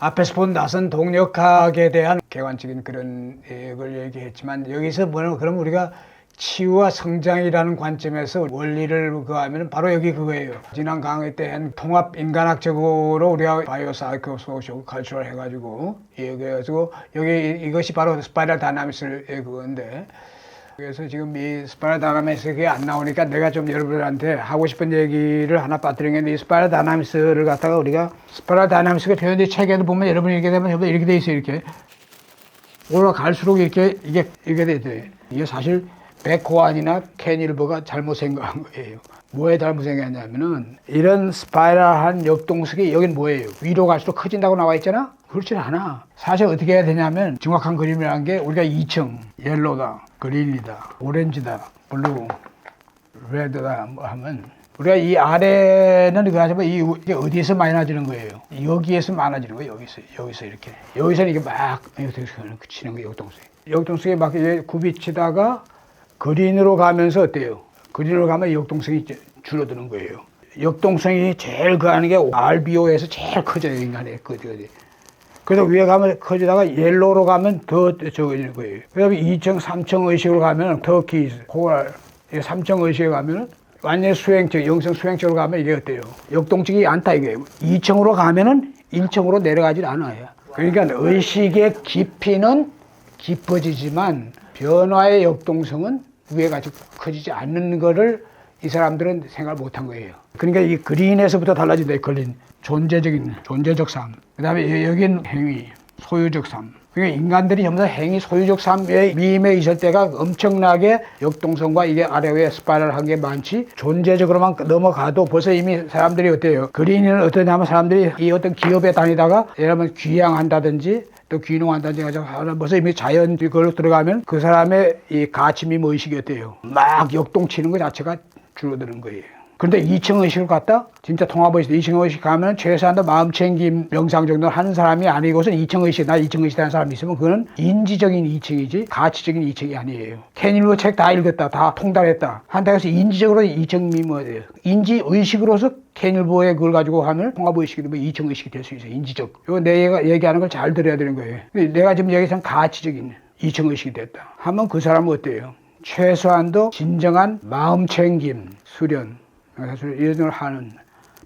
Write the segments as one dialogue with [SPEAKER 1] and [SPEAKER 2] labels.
[SPEAKER 1] 앞에서 본 나선 동력학에 대한 객관적인 그런 걸 얘기했지만 여기서 뭐냐면 그럼 우리가 치유와 성장이라는 관점에서 원리를 그하면 바로 여기 그거예요. 지난 강의 때 한 통합 인간학적으로 우리가 바이오 사이코 소셜 컬처럴 해가지고 얘기해가지고 여기 이것이 바로 스파이럴 다이나믹스의 그건데 그래서 지금 이 스파이럴 다이나믹스 그게 안 나오니까 내가 좀 여러분들한테 하고 싶은 얘기를 하나 빠뜨리는 게 이 스파이럴 다이나믹스를 갖다가 우리가 스파이럴 다이나믹스가 표현된 책에도 보면 여러분이 이렇게 되면 이렇게 돼 있어요. 이렇게 올라갈수록 이렇게 이게 돼 있어요. 이게 사실 베코안이나 켄일버가 잘못 생각한 거예요. 뭐에 잘못 생각했냐면은 이런 스파이럴한 역동식이 여긴 뭐예요? 위로 갈수록 커진다고 나와 있잖아? 그렇지 않아. 사실 어떻게 해야 되냐면 정확한 그림이라는 게 우리가 2층 옐로다, 그린이다, 오렌지다, 블루, 레드다 뭐 하면 우리가 이 아래는 그거 하지만 이게 어디에서 많아지는 거예요? 여기에서 많아지는 거예요. 여기서 이렇게. 여기서는 이게 막 치는 거예요. 역동식이 막 굽이치다가 그린으로 가면서 어때요? 그린으로 가면 역동성이 줄어드는 거예요. 역동성이 제일 그하는 게 RBO에서 제일 커져요, 인간의. 그래서 위에 가면 커지다가 옐로우로 가면 더 적어지는 거예요. 그 다음에 2층, 3층 의식으로 가면 터키, 코랄, 3층 의식에 가면은 완전 수행적, 영성 수행적으로 가면 이게 어때요? 역동적이 않다 이거예요. 2층으로 가면은 1층으로 내려가질 않아요. 그러니까 의식의 깊이는 깊어지지만 변화의 역동성은 위에가 아직 커지지 않는 거를 이 사람들은 생각을 못한 거예요. 그러니까 이 그린에서부터 달라진다. 그린 존재적 삶. 그 다음에 여긴 행위, 소유적 삶. 그러니까 인간들이 전부 다 행위, 소유적 삶에 미임에 있을 때가 엄청나게 역동성과 이게 아래 위에 스파이럴한 게 많지. 존재적으로만 넘어가도 벌써 이미 사람들이 어때요? 그린은 어떠냐면 사람들이 이 어떤 기업에 다니다가 예를 들면 귀향한다든지 또 귀농한다든지 가지고 벌써 이미 자연 그걸로 들어가면 그 사람의 이 가치미 의식이 어때요? 막 역동치는 것 자체가 줄어드는 거예요. 그런데 2층 의식을 갖다 진짜 통합의식, 2층 의식 가면 최소한도 마음챙김 명상 정도 하는 사람이 아니고선 2층 의식, 나 2층 의식 하는 사람이 있으면 그거는 인지적인 2층이지 가치적인 2층이 아니에요. 캔일버 책 다 읽었다, 다 통달했다. 한다고 해서 인지적으로 2층 미모예요. 인지 의식으로서 캔일버의 그걸 가지고 하면 통합의식이 되면 2층 의식이 될 수 있어요. 인지적. 이거 내가 얘기하는 걸 잘 들어야 되는 거예요. 내가 지금 얘기한 가치적인 2층 의식이 됐다. 하면 그 사람은 어때요? 최소한도 진정한 마음챙김, 수련, 사실 이런 걸 하는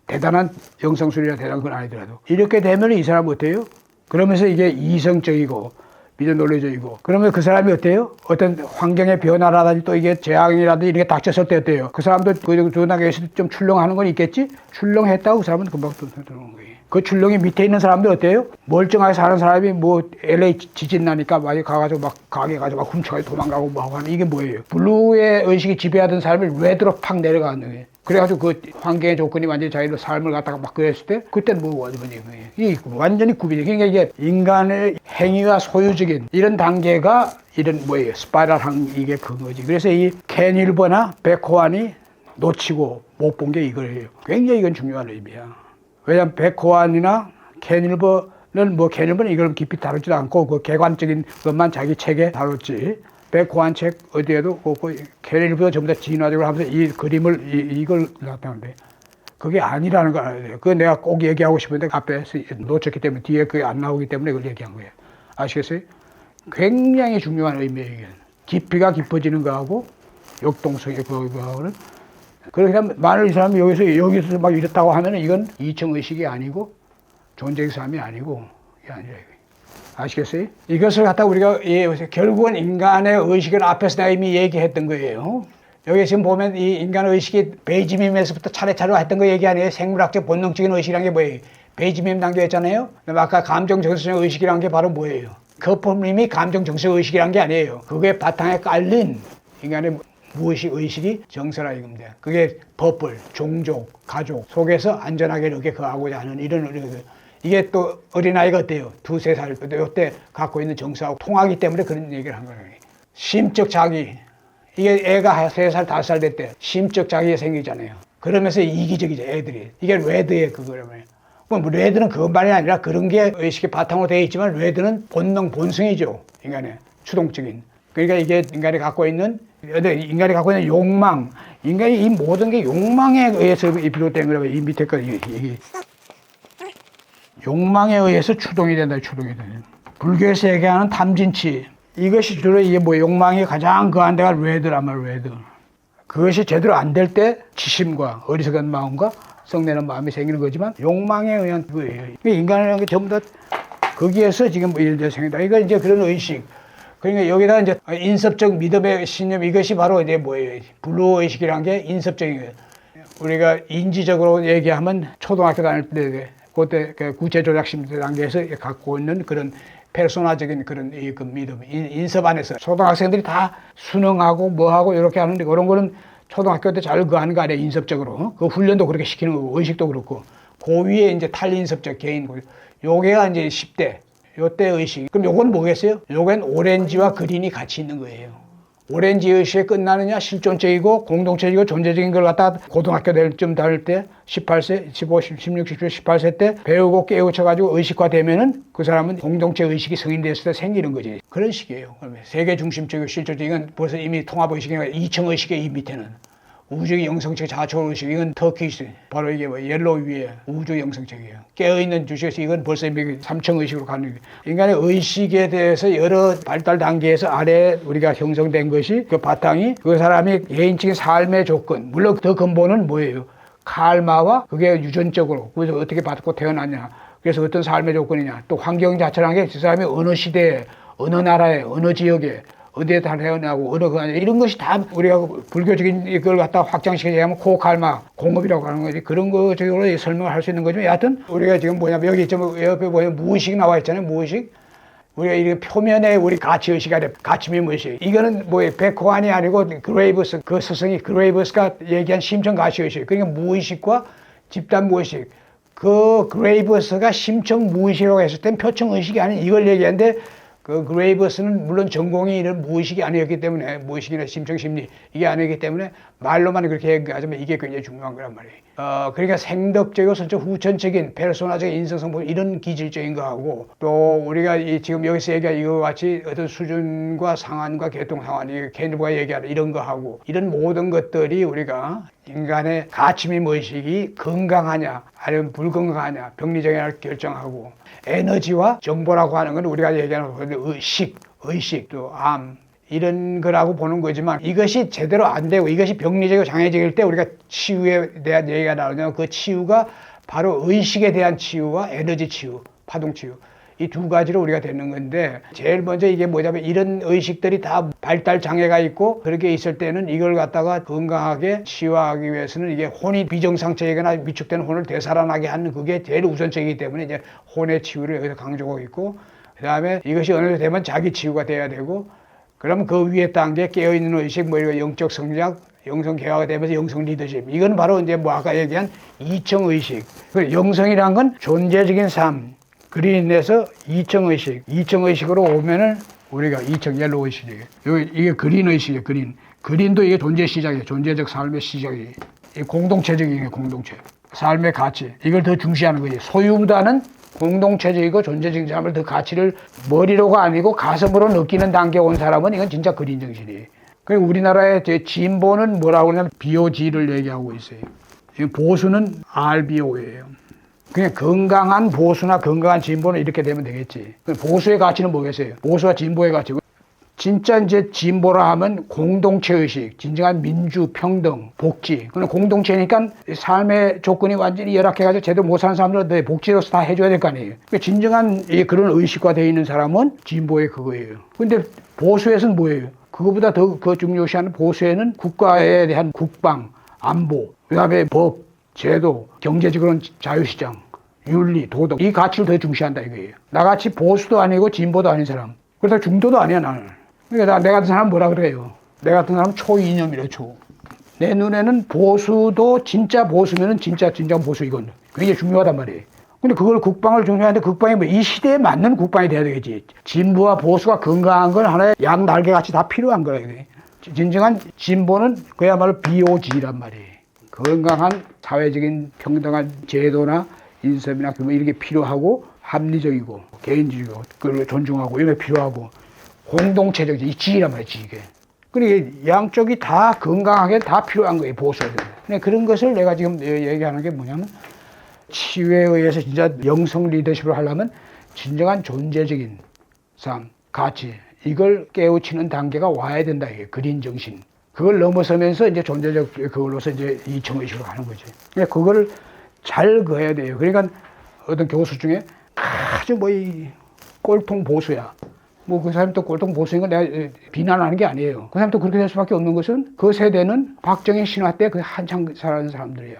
[SPEAKER 1] 대단한 영성술이나 대단한 건 아니더라도 이렇게 되면 이 사람은 어때요? 그러면서 이게 이성적이고 믿어논리적이고 그러면 그 사람이 어때요? 어떤 환경의 변화라든지 또 이게 재앙이라든지 이렇게 닥쳤을 때 어때요? 그 사람도 그 조나에서 좀 출렁하는 건 있겠지? 출렁했다고 그 사람은 금방 들어오는 거예요. 그 출렁이 밑에 있는 사람들 어때요? 멀쩡하게 사는 사람이 뭐 LA 지진 나니까 많이 가가지고 막 가게 가지고 막 훔쳐가지고 도망가고 뭐 하고 하는 이게 뭐예요? 블루의 의식이 지배하던 사람이 레드로 팍 내려가는 거예요. 그래가지고 그 환경의 조건이 완전히 자기의 삶을 갖다가 막 그랬을 때 그때는 뭐 완전히 이게 완전히 구비돼. 그러니까 이게 인간의 행위와 소유적인 이런 단계가 이런 뭐예요? 스파이럴한 이게 그거지. 그래서 이 켄일버나 베코안이 놓치고 못 본 게 이거예요. 굉장히 이건 중요한 의미야. 왜냐면 베코안이나 켄일버는 뭐 켄일버는 이걸 깊이 다루지도 않고 그 객관적인 것만 자기 책에 다뤘지. 베코안 책 어디에도 없고 켄일버도 전부 다 진화적으로 하면서 이 그림을 이걸 나타내는데 그게 아니라는 걸 알아야 돼요. 그거 내가 꼭 얘기하고 싶은데 앞에 놓쳤기 때문에 뒤에 그게 안 나오기 때문에 이걸 얘기한 거예요. 아시겠어요? 굉장히 중요한 의미예요. 이게. 깊이가 깊어지는 거하고 역동성의 그거하고는 그러니까 만일 이 사람이 여기서 막 이렇다고 하면 이건 2층 의식이 아니고 존재의 삶이 아니고 이게 아니라 이거예요. 아시겠어요? 이것을 갖다 우리가 결국은 인간의 의식은 앞에서 내가 이미 얘기했던 거예요. 여기 지금 보면 이 인간의 의식이 베이지밈에서부터 차례차례 했던 거 얘기 아니에요? 생물학적 본능적인 의식이란 게 뭐예요? 베이지밈 단계 했잖아요? 아까 감정정서적 의식이란 게 바로 뭐예요? 거품님이 감정정서적 의식이란 게 아니에요. 그게 바탕에 깔린 인간의 무의식 의식이 정서라 이겁니다. 그게 버블, 종족, 가족 속에서 안전하게 이렇게 거하고자 하는 이런 이게 또 어린아이가 어때요? 2, 3살 이때 갖고 있는 정서하고 통하기 때문에 그런 얘기를 한 거예요. 심적 자기. 이게 애가 3살, 5살 됐대. 심적 자기가 생기잖아요. 그러면서 이기적이죠, 애들이. 이게 레드의 그거라면. 뭐 레드는 그것만이 아니라 그런 게 의식의 바탕으로 되어 있지만 레드는 본능, 본성이죠. 인간의 추동적인. 그러니까 이게 인간이 갖고 있는 욕망. 인간이 이 모든 게 욕망에 의해서 비롯된 거라고 이 밑에 거 얘기. 욕망에 의해서 추동이 된다. 추동이 된다. 불교에서 얘기하는 탐진치. 이것이 주로 이게 뭐 욕망이 가장 거한 데가 레드란 말이에요. 레드. 그것이 제대로 안 될 때 지심과 어리석은 마음과 성내는 마음이 생기는 거지만 욕망에 의한 그거예요. 인간이라는 게 전부 다 거기에서 지금 뭐 예를 들어 생긴다. 이거 이제 그런 의식. 그러니까 여기다 이제 인섭적 믿음의 신념 이것이 바로 이제 뭐예요? 불로 의식이라는 게 인섭적인 거예요. 우리가 인지적으로 얘기하면 초등학교 다닐 때 그때 구체 조작심 단계에서 갖고 있는 그런 페르소나적인 그런 그 믿음, 인섭 안에서 초등학생들이 다 수능하고 뭐하고 이렇게 하는데 그런 거는 초등학교 때 잘 그하는 거 아니에요, 인섭적으로. 그 훈련도 그렇게 시키는 거고, 의식도 그렇고. 그 위에 이제 탈인섭적 개인, 요게가 이제 10대, 요때 의식. 그럼 요건 뭐겠어요? 요건 오렌지와 그린이 같이 있는 거예요. 오렌지 의식에 끝나느냐, 실존적이고 공동체적이고 존재적인 걸 갖다 고등학교 쯤 다닐 때 18세, 15, 16, 17, 18세 때 배우고 깨우쳐가지고 의식화되면은 그 사람은 공동체 의식이 성인됐을 때 생기는 거지. 그런 식이에요. 세계 중심적이고 실존적인 벌써 이미 통합의식이니까 2층 의식의 이 밑에는 우주의 영성적 자초원 의식, 이건 터키시, 바로 이게 뭐 옐로우 위에 우주 영성적이에요. 깨어있는 주식에서 이건 벌써 이미 3층 의식으로 가는 거예요. 인간의 의식에 대해서 여러 발달 단계에서 아래 우리가 형성된 것이 그 바탕이 그 사람이 개인적인 삶의 조건, 물론 더 근본은 뭐예요? 칼마와 그게 유전적으로, 그래서 어떻게 받고 태어났냐, 그래서 어떤 삶의 조건이냐, 또 환경 자체라는 게 그 사람이 어느 시대에, 어느 나라에, 어느 지역에, 어디에 다 태어나고, 어느 그 안에, 이런 것이 다 우리가 불교적인 이걸 갖다 확장시켜 얘기하면 코칼마, 공업이라고 하는 거지. 그런 거적으로 설명을 할 수 있는 거죠. 여하튼, 우리가 지금 뭐냐면, 여기 좀 옆에 보면 무의식 나와 있잖아요. 무의식. 우리가 이 표면에 우리 가치의식이 아니라 가치미 무의식. 이거는 뭐예요? 베코안이 아니고 그레이브스, 그 스승이 그레이브스가 얘기한 심층 가치의식. 그러니까 무의식과 집단 무의식. 그 그레이브스가 심층 무의식이라고 했을 땐 표층 의식이 아닌 이걸 얘기하는데 그 그레이버스는 물론 전공이 이런 무의식이 아니었기 때문에 무의식이나 심층 심리 이게 아니기 때문에 말로만 그렇게 얘기하자면 이게 굉장히 중요한 거란 말이에요. 그러니까 생덕적이고 선적 후천적인 페르소나적인 인성성분 이런 기질적인 거하고 또 우리가 지금 여기서 얘기한 이거 같이 어떤 수준과 상한과 계통 상한이 케인즈가 얘기하는 이런 거하고 이런 모든 것들이 우리가 인간의 가치미 무의식이 건강하냐 아니면 불건강하냐 병리적이냐 결정하고 에너지와 정보라고 하는 건 우리가 얘기하는 의식, 또 암, 이런 거라고 보는 거지만 이것이 제대로 안 되고 이것이 병리적이고 장애적일 때 우리가 치유에 대한 얘기가 나오냐면 그 치유가 바로 의식에 대한 치유와 에너지 치유, 파동 치유. 이 두 가지로 우리가 되는 건데 제일 먼저 이게 뭐냐면 이런 의식들이 다 발달 장애가 있고 그렇게 있을 때는 이걸 갖다가 건강하게 치유하기 위해서는 이게 혼이 비정상적이거나 위축된 혼을 되살아나게 하는 그게 제일 우선적이기 때문에 이제 혼의 치유를 여기서 강조하고 있고 그 다음에 이것이 어느 정도 되면 자기 치유가 돼야 되고 그러면 그 위에 단계 깨어있는 의식 뭐 이런 영적 성장 영성 개화가 되면서 영성 리더십 이건 바로 이제 뭐 아까 얘기한 이층 의식 그 영성이란 건 존재적인 삶 그린에서 이층의식, 이층의식으로 오면은 우리가 이층 옐로우 의식이에요. 이게 그린 의식이에요, 그린. 그린도 이게 존재 시작이에요. 존재적 삶의 시작이에요. 공동체적인 공동체. 삶의 가치. 이걸 더 중시하는 거지. 소유보다는 공동체적이고 존재적인 삶을 더 가치를 머리로가 아니고 가슴으로 느끼는 단계에 온 사람은 이건 진짜 그린 정신이에요. 그리고 우리나라의 진보는 뭐라고 하냐면 BOG를 얘기하고 있어요. 보수는 RBO예요. 그냥 건강한 보수나 건강한 진보는 이렇게 되면 되겠지. 보수의 가치는 뭐겠어요? 보수와 진보의 가치. 진짜 이제 진보라 하면 공동체의식, 진정한 민주, 평등, 복지. 그건 공동체니까 삶의 조건이 완전히 열악해가지고 제대로 못 사는 사람들은 복지로서 다 해줘야 될 거 아니에요. 그러니까 진정한 그런 의식화 되어 있는 사람은 진보의 그거예요. 근데 보수에서는 뭐예요? 그거보다 더 중요시하는 보수에는 국가에 대한 국방, 안보, 그 다음에 법, 제도, 경제적으로는 자유시장, 윤리, 도덕 이 가치를 더 중시한다 이거예요. 나같이 보수도 아니고 진보도 아닌 사람 그래서 중도도 아니야 나는. 그러니까 내 같은 사람은 뭐라 그래요? 내 같은 사람은 초이념이래 초. 내 눈에는 보수도 진짜 보수면은 진짜 보수 이건 굉장히 중요하단 말이에요. 근데 그걸 국방을 중요하는데 국방이 뭐 이 시대에 맞는 국방이 돼야 되겠지. 진보와 보수가 건강한 건 하나의 양 날개같이 다 필요한 거야 이게. 진정한 진보는 그야말로 BOG란 말이에요. 건강한 사회적인 평등한 제도나 인섭이나 이런 게 필요하고 합리적이고 개인주의고 그걸 존중하고 이런 게 필요하고 공동체적 이 지위란 말이지 이게. 그러니까 양쪽이 다 건강하게 다 필요한 거예요 보수에. 그런 것을 내가 지금 얘기하는 게 뭐냐면 치유에 의해서 진짜 영성 리더십을 하려면 진정한 존재적인 삶, 가치, 이걸 깨우치는 단계가 와야 된다. 이게 그린 정신. 그걸 넘어서면서 이제 존재적 그걸로서 이제 이청의식으로 가는 거지. 그러니까 그거를 잘 그어야 돼요. 그러니까 어떤 교수 중에 아주 뭐 이 꼴통 보수야. 뭐 그 사람이 또 꼴통 보수인 건 내가 비난하는 게 아니에요. 그 사람도 그렇게 될 수밖에 없는 것은 그 세대는 박정희 신화 때 그 한창 살아는 사람들이야.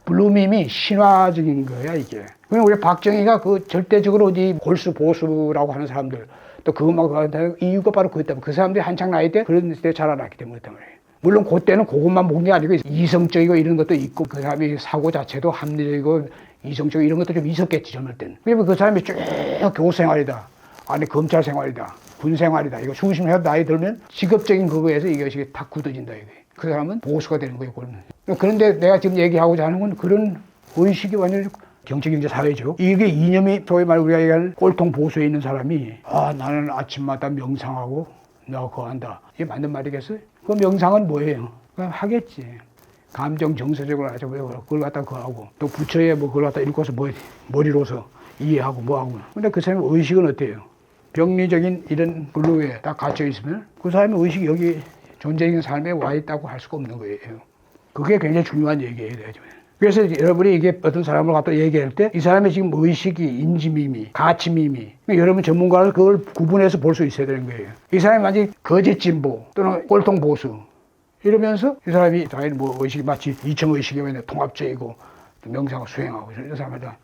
[SPEAKER 1] 블루밈이 신화적인 거야 이게. 그냥 우리 박정희가 그 절대적으로 어디 골수 보수라고 하는 사람들 또 그것만 가는 이유가 바로 그였다면 그 사람들이 한창 나이 때 그런 때 자라났기 때문이었단 말이에요. 물론 그때는 그것만 본 게 아니고 이성적이고 이런 것도 있고 그 사람이 사고 자체도 합리적이고 이성적이고 이런 것도 좀 있었겠지 젊을 땐. 그러면 그 사람이 쭉 교수 생활이다. 아니 검찰 생활이다. 군 생활이다. 이거 수십 년 나이 들면 직업적인 그거에서 이것이 다 굳어진다 이게. 그 사람은 보수가 되는 거예요. 그런데 내가 지금 얘기하고자 하는 건 그런 의식이 완전히 정치, 경제, 사회죠. 이게 이념이 소위 말 우리가 얘기하는 꼴통 보수에 있는 사람이 나는 아침마다 명상하고 나 그거 한다. 이게 맞는 말이겠어요? 그 명상은 뭐예요? 그냥 하겠지. 감정 정서적으로 하죠. 그걸 갖다 그거 하고 또 부처에 뭐 그걸 갖다 읽고서 머리로서 이해하고 뭐하고. 근데 그 사람의 의식은 어때요? 병리적인 이런 블루에 딱 갇혀 있으면 그 사람의 의식이 여기 존재적인 삶에 와 있다고 할 수가 없는 거예요. 그게 굉장히 중요한 얘기예요. 그래서 여러분이 이게 어떤 사람을 갖다 얘기할 때 이 사람의 지금 의식이 인지미미, 가치미미 여러분 전문가를 그걸 구분해서 볼 수 있어야 되는 거예요. 이 사람이 만약에 거짓 진보 또는 꼴통 보수 이러면서 이 사람이 당연히 뭐 의식이 마치 이청 의식이 통합적이고 명상을 수행하고 이런 사람이다.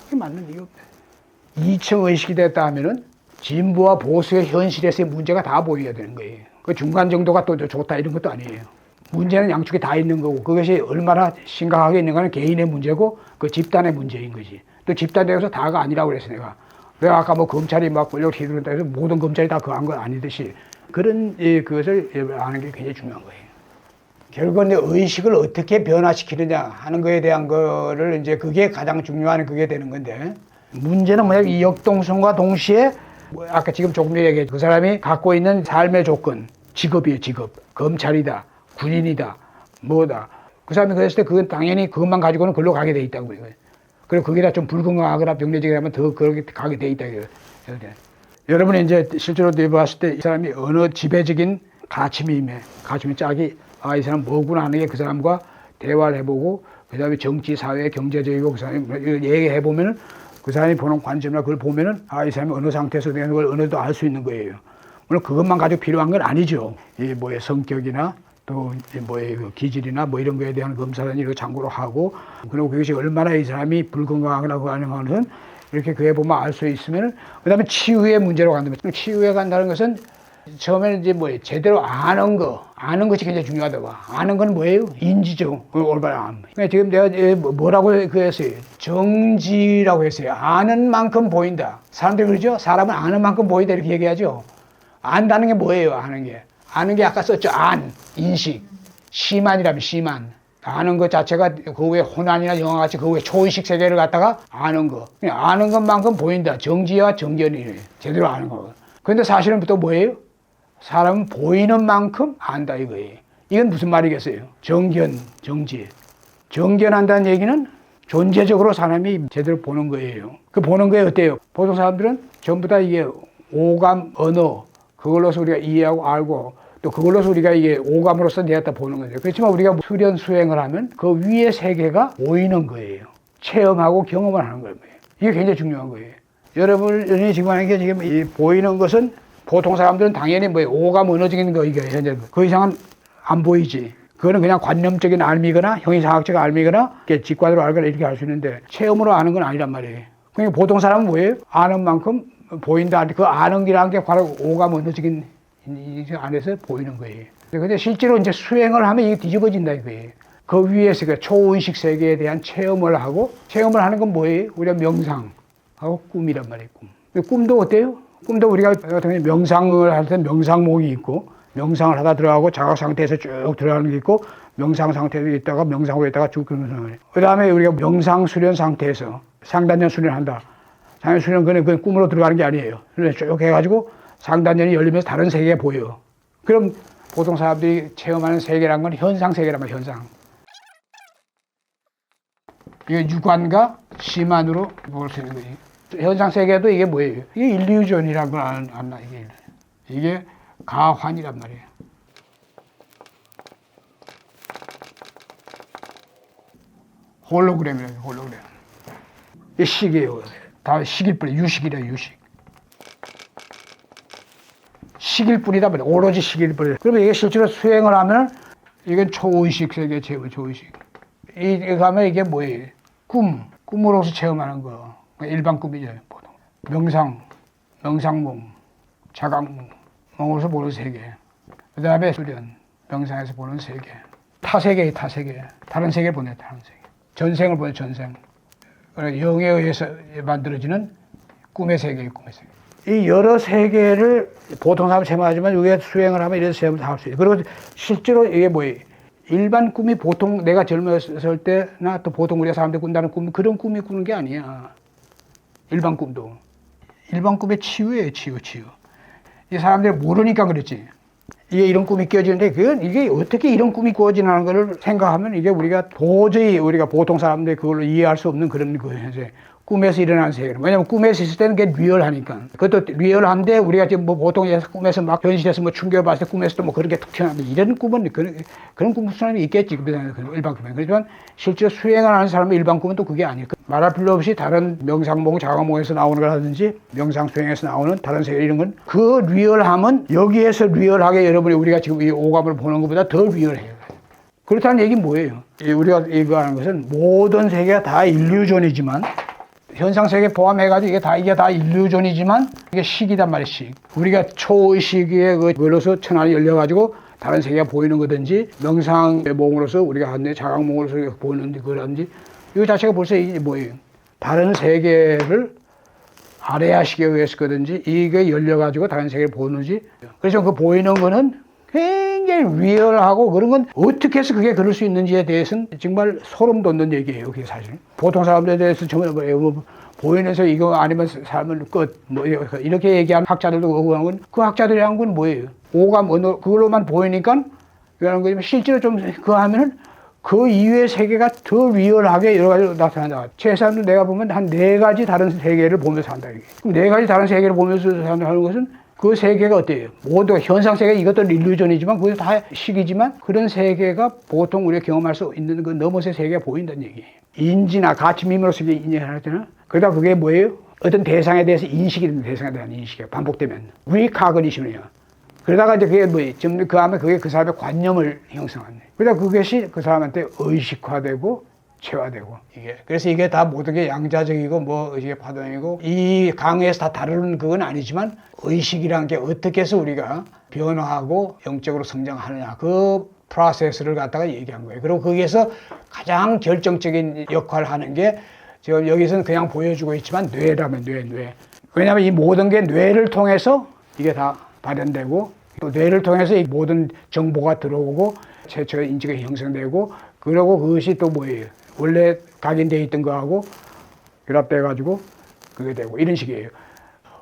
[SPEAKER 1] 그게 맞는 이유 없네. 이청 의식이 됐다 하면은 진보와 보수의 현실에서의 문제가 다 보여야 되는 거예요. 그 중간 정도가 또 좋다 이런 것도 아니에요. 문제는 양쪽에 다 있는 거고 그것이 얼마나 심각하게 있는가는 개인의 문제고 그 집단의 문제인 거지. 또 집단 내에서 다가 아니라고 그랬어 내가 아까 뭐 검찰이 막 권력을 휘두른다 해서 모든 검찰이 다 그거 한 건 아니듯이 그런 그것을 아는 게 굉장히 중요한 거예요. 결국은 의식을 어떻게 변화시키느냐 하는 거에 대한 거를 이제 그게 가장 중요한 그게 되는 건데 문제는 뭐냐 이 역동성과 동시에 뭐 아까 지금 조금 얘기했죠. 그 사람이 갖고 있는 삶의 조건 직업이에요. 직업. 검찰이다. 군인이다. 뭐다. 그 사람이 그랬을 때 그건 당연히 그것만 가지고는 글로 가게 돼 있다고 그래요. 그리고 그게 다 좀 불건강하거나 병리적이라면 더 그렇게 가게 돼 있다. 여러분이 이제 실제로 봤을 때 이 사람이 어느 지배적인 가치미 짝이 이 사람 뭐구나 하는 게 그 사람과 대화를 해보고 그 다음에 정치, 사회, 경제적이고 그 사람이 얘기해보면은 그 사람이 보는 관점이나 그걸 보면은 이 사람이 어느 상태에서 되는 걸 어느 정도 알 수 있는 거예요. 물론 그것만 가지고 필요한 건 아니죠. 이 뭐의 성격이나 또 뭐의 그 기질이나 뭐 이런 거에 대한 검사는 이렇게 참고로 하고 그리고 그것이 얼마나 이 사람이 불건강하거나 그거 하는 것은 이렇게 그에 보면 알 수 있으면은 그다음에 치유의 문제로 간다면 치유에 간다는 것은 처음에는 이제 뭐예요? 제대로 아는 것이 굉장히 중요하다고. 아는 건 뭐예요? 인지죠. 올바람. 그러니까 지금 내가 뭐라고 했어요? 정지라고 했어요. 아는 만큼 보인다. 사람들이 그러죠? 사람은 아는 만큼 보인다 이렇게 얘기하죠. 안다는 게 뭐예요? 아는 게. 아는 게 아까 썼죠. 인식. 시만이라면 시만. 아는 것 자체가 그 외에 호난이나 영화같이 그 외에 초의식 세계를 갖다가 아는 거. 그냥 아는 것만큼 보인다. 정지와 정견이 제대로 아는 거. 그런데 사실은 또 뭐예요? 사람은 보이는 만큼 안다 이거예요. 이건 무슨 말이겠어요? 정견, 정지. 정견한다는 얘기는 존재적으로 사람이 제대로 보는 거예요. 그 보는 거에 어때요? 보통 사람들은 전부 다 이게 오감, 언어, 그걸로서 우리가 이해하고 알고 또 그걸로서 우리가 이게 오감으로서 내었다 보는 거죠. 그렇지만 우리가 수련 수행을 하면 그 위의 세계가 보이는 거예요. 체험하고 경험을 하는 거예요. 이게 굉장히 중요한 거예요. 여러분이 지금 하는 게 지금 이 보이는 것은 보통 사람들은 당연히 뭐 오감 언어적인 거 이게 현재 그 이상은 안 보이지. 그거는 그냥 관념적인 알미거나 형이상학적 알미거나 직관으로 알거나 이렇게 할 수 있는데 체험으로 아는 건 아니란 말이에요. 그러니까 보통 사람은 뭐예요? 아는 만큼 보인다. 그 아는 게라는 게 바로 오감 언어적인 이 안에서 보이는 거예요. 근데 실제로 이제 수행을 하면 이게 뒤집어진다 이거예요. 그 위에서 그 초의식 세계에 대한 체험을 하고 체험을 하는 건 뭐예요? 우리가 명상하고 꿈이란 말이에요. 꿈도 어때요? 꿈도 우리가 명상을 할 때 명상목이 있고 명상을 하다 들어가고 자각 상태에서 쭉 들어가는 게 있고 명상 상태에 있다가 명상으로 있다가 쭉 그러는 그 다음에 우리가 명상 수련 상태에서 상단년 수련한다. 상단년 수련 그건 꿈으로 들어가는 게 아니에요. 쭉 해가지고 상단년이 열리면서 다른 세계가 보여. 그럼 보통 사람들이 체험하는 세계란 건 현상 세계란 말이야. 현상. 이게 육안과 C만으로 볼 수 있는 거지. 현상 세계도 이게 뭐예요? 이게 일루전이라는 걸 안나 이게 가환이란 말이에요. 홀로그램이에요, 홀로그램. 이 식이에요. 다 식일 뿐이에요. 유식이래요, 유식. 식일 뿐이다 말이에요. 오로지 식일 뿐이에요. 그러면 이게 실제로 수행을 하면 이건 초의식 세계 체험, 초의식. 이거 하면 이게 뭐예요? 꿈으로서 체험하는 거. 일반 꿈이죠, 보통. 명상몽, 자각몽,梦으로서 보는 세계. 그 다음에 수련, 명상에서 보는 세계. 타세계. 다른 세계를 보내, 다른 세계. 전생을 보내, 전생. 영에 의해서 만들어지는 꿈의 세계예요, 꿈의 세계. 이 여러 세계를 보통 사람 체험하지만 여기에 수행을 하면 이런 체험을 다 할 수 있어요. 그리고 실제로 이게 뭐예요? 일반 꿈이 보통 내가 젊었을 때나 또 보통 우리가 사람들이 꾼다는 꿈, 그런 꿈이 꾸는 게 아니야. 일반 꿈도. 일반 꿈의 치유예요, 치유. 이 사람들이 모르니까 그렇지. 이게 이런 꿈이 껴지는데, 이게 어떻게 이런 꿈이 꾸어지는 걸 생각하면 이게 우리가 도저히 우리가 보통 사람들이 그걸로 이해할 수 없는 그런 거예요. 이제 꿈에서 일어나는 세계. 왜냐면 꿈에서 있을 때는 그게 리얼하니까. 그것도 리얼한데 우리가 지금 뭐 보통 꿈에서 막 현실에서 뭐 충격을 받을 때 꿈에서도 뭐 그렇게 툭 튀어나오는데 이런 꿈은 그런 꿈 사람이 있겠지. 일반 꿈에. 그렇지만 실제로 수행을 하는 사람은 일반 꿈은 또 그게 아니에요. 말할 필요 없이 다른 명상몽, 자각몽에서 나오는 거라든지 명상 수행에서 나오는 다른 세계 이런 건 그 리얼함은 여기에서 리얼하게 여러분이 우리가 지금 이 오감을 보는 것보다 더 리얼해요. 그렇다는 얘기는 뭐예요? 우리가 이거 하는 것은 모든 세계가 다 일루전이지만 현상 세계 포함해가지고 이게 다 일루전이지만 이게 식이단 말이에요, 식. 우리가 초의식에 그걸로서 천안이 열려가지고 다른 세계가 보이는 거든지 명상의 몸으로서 우리가 하는 자각몽으로서 보이는 거라든지 이거 자체가 벌써 이게 뭐예요? 다른 세계를 아래아식에 의해서 거든지 이게 열려가지고 다른 세계를 보는지 그래서 그 보이는 거는 굉장히 리얼하고 그런 건 어떻게 해서 그게 그럴 수 있는지에 대해서는 정말 소름 돋는 얘기예요. 그게 사실. 보통 사람들에 대해서 정말 뭐 보이면서 이거 아니면 삶은 끝. 뭐 이렇게 얘기하는 학자들도 그거하는 건 그 학자들이 한 건 뭐예요? 오감, 언어, 그걸로만 보이니까 이러는 거지만 실제로 좀 그거 하면은 그 이외의 세계가 더 리얼하게 여러 가지로 나타난다. 최소한 내가 보면 한 4가지 다른 세계를 보면서 산다. 그럼 4가지 다른 세계를 보면서 산다는 것은 그 세계가 어때요? 모두 현상 세계 이것도 일루전이지만 그게 다 식이지만 그런 세계가 보통 우리가 경험할 수 있는 그 너머의 세계가 보인다는 얘기예요. 인지나 가치미미로서 인지하잖아. 그러다 그게 뭐예요? 어떤 대상에 대해서 인식이 되는 대상에 대한 인식이 반복되면 리카그니션이야. 그러다가 이제 그게 뭐예요? 그 다음에 그게 그 사람의 관념을 형성하네. 그러다 그것이 그 사람한테 의식화되고 체화되고 이게 그래서 이게 다 모든 게 양자적이고 뭐 의식의 파동이고 이 강의에서 다 다루는 그건 아니지만 의식이란 게 어떻게 해서 우리가 변화하고 영적으로 성장하느냐 그 프로세스를 갖다가 얘기한 거예요. 그리고 거기에서 가장 결정적인 역할을 하는 게 지금 여기서는 그냥 보여주고 있지만 뇌라면 뇌. 왜냐하면 이 모든 게 뇌를 통해서 이게 다 발현되고 또 뇌를 통해서 이 모든 정보가 들어오고 최초의 인지가 형성되고 그리고 그것이 또 뭐예요? 원래 각인되어 있던 거하고 결합돼가지고 그게 되고 이런 식이에요.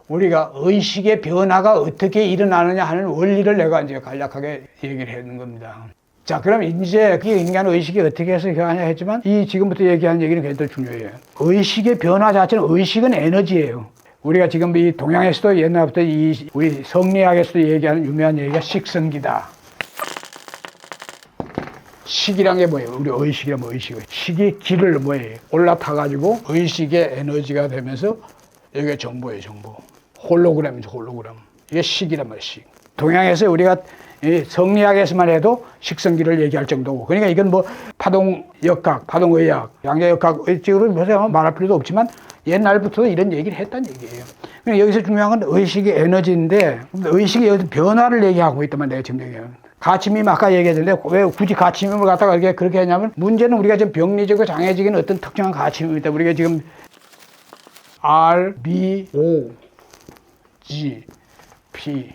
[SPEAKER 1] 우리가 의식의 변화가 어떻게 일어나느냐 하는 원리를 내가 이제 간략하게 얘기를 하는 겁니다. 자, 그럼 이제 그 인간 의식이 어떻게 해서 변하냐 했지만 이 지금부터 얘기하는 얘기는 굉장히 중요해요. 의식의 변화 자체는 의식은 에너지예요. 우리가 지금 이 동양에서도 옛날부터 우리 성리학에서도 얘기하는 유명한 얘기가 식성기다. 식이란 게 뭐예요? 우리 의식이란 뭐 의식이에요. 식이 기를 뭐예요? 올라타가지고 의식의 에너지가 되면서 여기가 정보예요, 정보. 홀로그램이죠, 홀로그램. 이게 식이란 말이에요, 식. 동양에서 우리가 성리학에서만 해도 식성기를 얘기할 정도고. 그러니까 이건 뭐 파동역학, 파동의학, 양자역학, 이쪽으로 말할 필요도 없지만 옛날부터 이런 얘기를 했다는 얘기예요. 그러니까 여기서 중요한 건 의식의 에너지인데 의식의 여기서 변화를 얘기하고 있다면 내가 지금 얘기해요. 가치밈 아까 얘기했는데 왜 굳이 가치밈을 갖다가 그렇게 했냐면 문제는 우리가 지금 병리적으로 장애적인 어떤 특정한 가치밈이다. 우리가 지금 R, B, O, G, P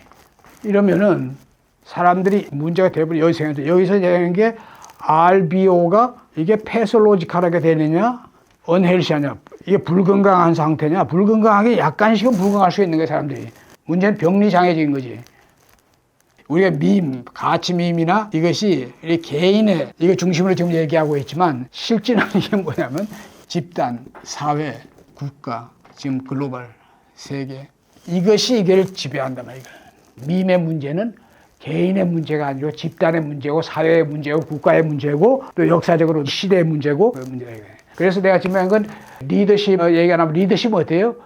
[SPEAKER 1] 이러면은 사람들이 문제가 되버려 여기서 얘기하는 게 RBO가 이게 패솔로지컬하게 되느냐 언헬시하냐 이게 불건강한 상태냐 불건강하게 약간씩은 불건강할 수 있는 거예요 사람들이. 문제는 병리장애적인 거지. 우리가 가치밈이나 이것이 개인의 이거 중심으로 지금 얘기하고 있지만 실제는 이게 뭐냐면 집단, 사회, 국가, 지금 글로벌, 세계 이것이 이걸 지배한단 말이야. 밈의 문제는 개인의 문제가 아니고 집단의 문제고 사회의 문제고 국가의 문제고 또 역사적으로 시대의 문제고 그 문제가 이거예요. 그래서 내가 지금 건 리더십 얘기하면 리더십은 어때요?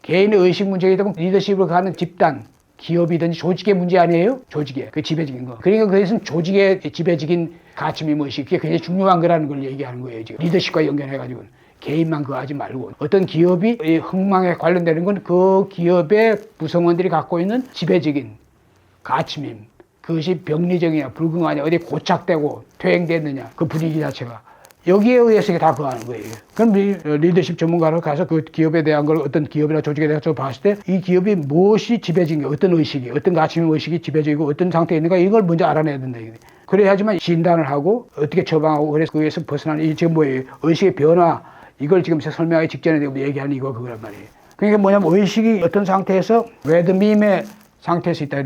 [SPEAKER 1] 개인의 의식 문제이기 때문에 리더십을 가는 집단, 기업이든지 조직의 문제 아니에요? 조직의 그 지배적인 거. 그러니까 그것은 조직의 지배적인 가치미 무엇이 그게 굉장히 중요한 거라는 걸 얘기하는 거예요. 지금 리더십과 연결해가지고 개인만 그거 하지 말고 어떤 기업이 이 흥망에 관련되는 건 그 기업의 구성원들이 갖고 있는 지배적인 가치밈 그것이 병리적이냐 불공하냐 어디 고착되고 퇴행됐느냐 그 분위기 자체가 여기에 의해서 다 그하는 거예요. 그럼 리더십 전문가로 가서 그 기업에 대한 걸 어떤 기업이나 조직에 대해서 봤을 때 이 기업이 무엇이 지배적인 게 어떤 의식이 어떤 가치민 의식이 지배적이고 어떤 상태에 있는가 이걸 먼저 알아내야 된다. 그래야지만 진단을 하고 어떻게 처방하고 그래서 거기에서 벗어나는 이 지금 뭐예요? 의식의 변화 이걸 지금 설명하기 직전에 얘기하는 이거 그거란 말이에요. 그러니까 뭐냐면 의식이 어떤 상태에서 레드밈의 상태에서 있다.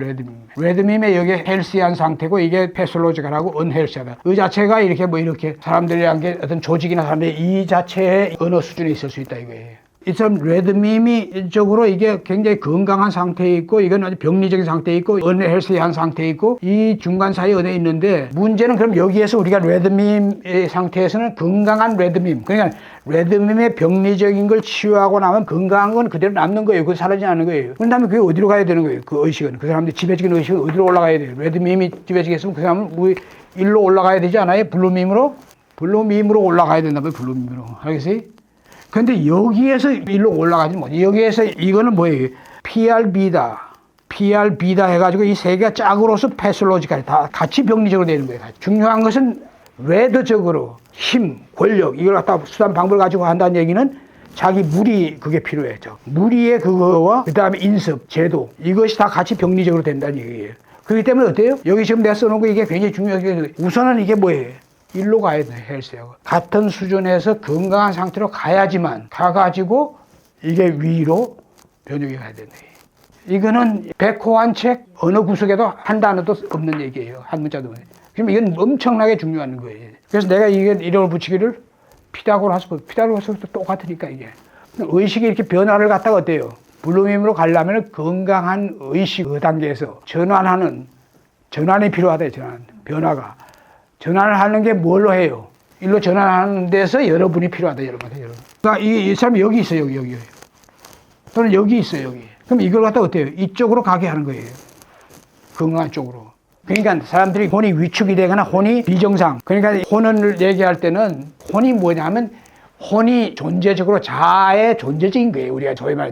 [SPEAKER 1] 레드밈의 여기 헬시한 상태고 이게 패솔로지컬하고 언헬시하다. 이 자체가 이렇게 뭐 이렇게 사람들이란 게 어떤 조직이나 사람들이 이 자체의 언어 수준에 있을 수 있다 이거예요. 이처럼 레드밈이 일적으로 이게 굉장히 건강한 상태에 있고 이건 아주 병리적인 상태에 있고 언헬시한 상태에 있고 이 중간 사이에 언어 있는데 문제는 그럼 여기에서 우리가 레드밈의 상태에서는 건강한 레드밈 그러니까 레드밈의 병리적인 걸 치유하고 나면 건강한 건 그대로 남는 거예요. 그거 사라지지 않는 거예요. 그런 다음에 그게 어디로 가야 되는 거예요. 그 의식은 그 사람들이 지배적인 의식은 어디로 올라가야 돼요. 레드밈이 지배적이었으면 그 사람은 우리 일로 올라가야 되지 않아요? 블루밈으로 올라가야 된다고요. 블루밈으로 알겠어요? 근데 여기에서 일로 올라가지 못해. 여기에서 이거는 뭐예요? PRB다 해가지고 이 세 개가 짝으로서 패솔로지까지 다 같이 병리적으로 되는 거예요. 중요한 것은 외도적으로 힘, 권력 이걸 갖다 수단 방법을 가지고 한다는 얘기는 자기 무리 그게 필요해요. 무리의 그거와 그 다음에 인습, 제도 이것이 다 같이 병리적으로 된다는 얘기예요. 그렇기 때문에 어때요? 여기 지금 내가 써놓은 거 이게 굉장히 중요해요. 우선은 이게 뭐예요? 일로 가야 돼, 헬스하고. 같은 수준에서 건강한 상태로 가야지만 가가지고 이게 위로 변형이 가야 된다. 이거는 백호한 책 어느 구석에도 한 단어도 없는 얘기예요. 한 문자도 없는. 그럼 이건 엄청나게 중요한 거예요. 그래서 내가 이게 이름을 붙이기를 피타고라스도 똑같으니까 이게. 의식이 이렇게 변화를 갖다가 어때요? 블루밈으로 가려면 건강한 의식 그 단계에서 전환이 필요하다, 변화가. 전환을 하는 게 뭘로 해요? 일로 전환하는 데서 여러분이 필요하다, 여러분. 그러니까 이 사람이 여기 있어요, 여기. 또는 여기 있어요, 여기. 그럼 이걸 갖다 어때요? 이쪽으로 가게 하는 거예요. 건강한 쪽으로. 그러니까 사람들이 혼이 위축이 되거나 혼이 비정상. 그러니까 혼을 얘기할 때는 혼이 뭐냐면 혼이 존재적으로 자아의 존재적인 거예요. 우리가 저희 말로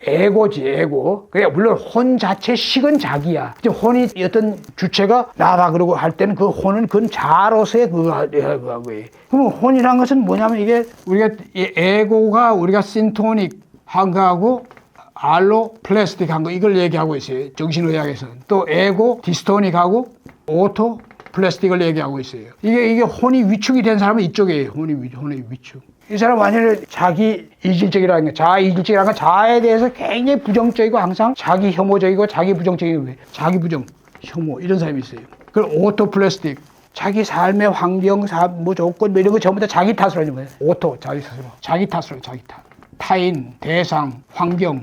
[SPEAKER 1] 에고지, 에고. 그러니까 물론 혼 자체 식은 자기야. 혼이 어떤 주체가 나다 그러고 할 때는 그 혼은 그건 자아로서의 그거예요. 그럼 혼이란 것은 뭐냐면 이게 우리가 에고가 우리가 신토닉 한 거하고 알로 플라스틱 한 거 이걸 얘기하고 있어요. 정신의학에서는. 또 에고 디스토닉하고 오토 플라스틱을 얘기하고 있어요. 이게 혼이 위축이 된 사람은 이쪽이에요. 혼의 위축. 이 사람 완전히 자기 이질적이라는 게 자아 이질적이라는 건 자아에 대해서 굉장히 부정적이고 항상 자기 혐오적이고 자기 부정적인 거예요. 자기 부정, 혐오 이런 사람이 있어요. 그걸 오토 플라스틱 자기 삶의 환경, 뭐 조건 이런 거 전부 다 자기 탓으로 하는 거예요. 오토 자기 스스로 자기 탓으로 자기 탓. 타인, 대상, 환경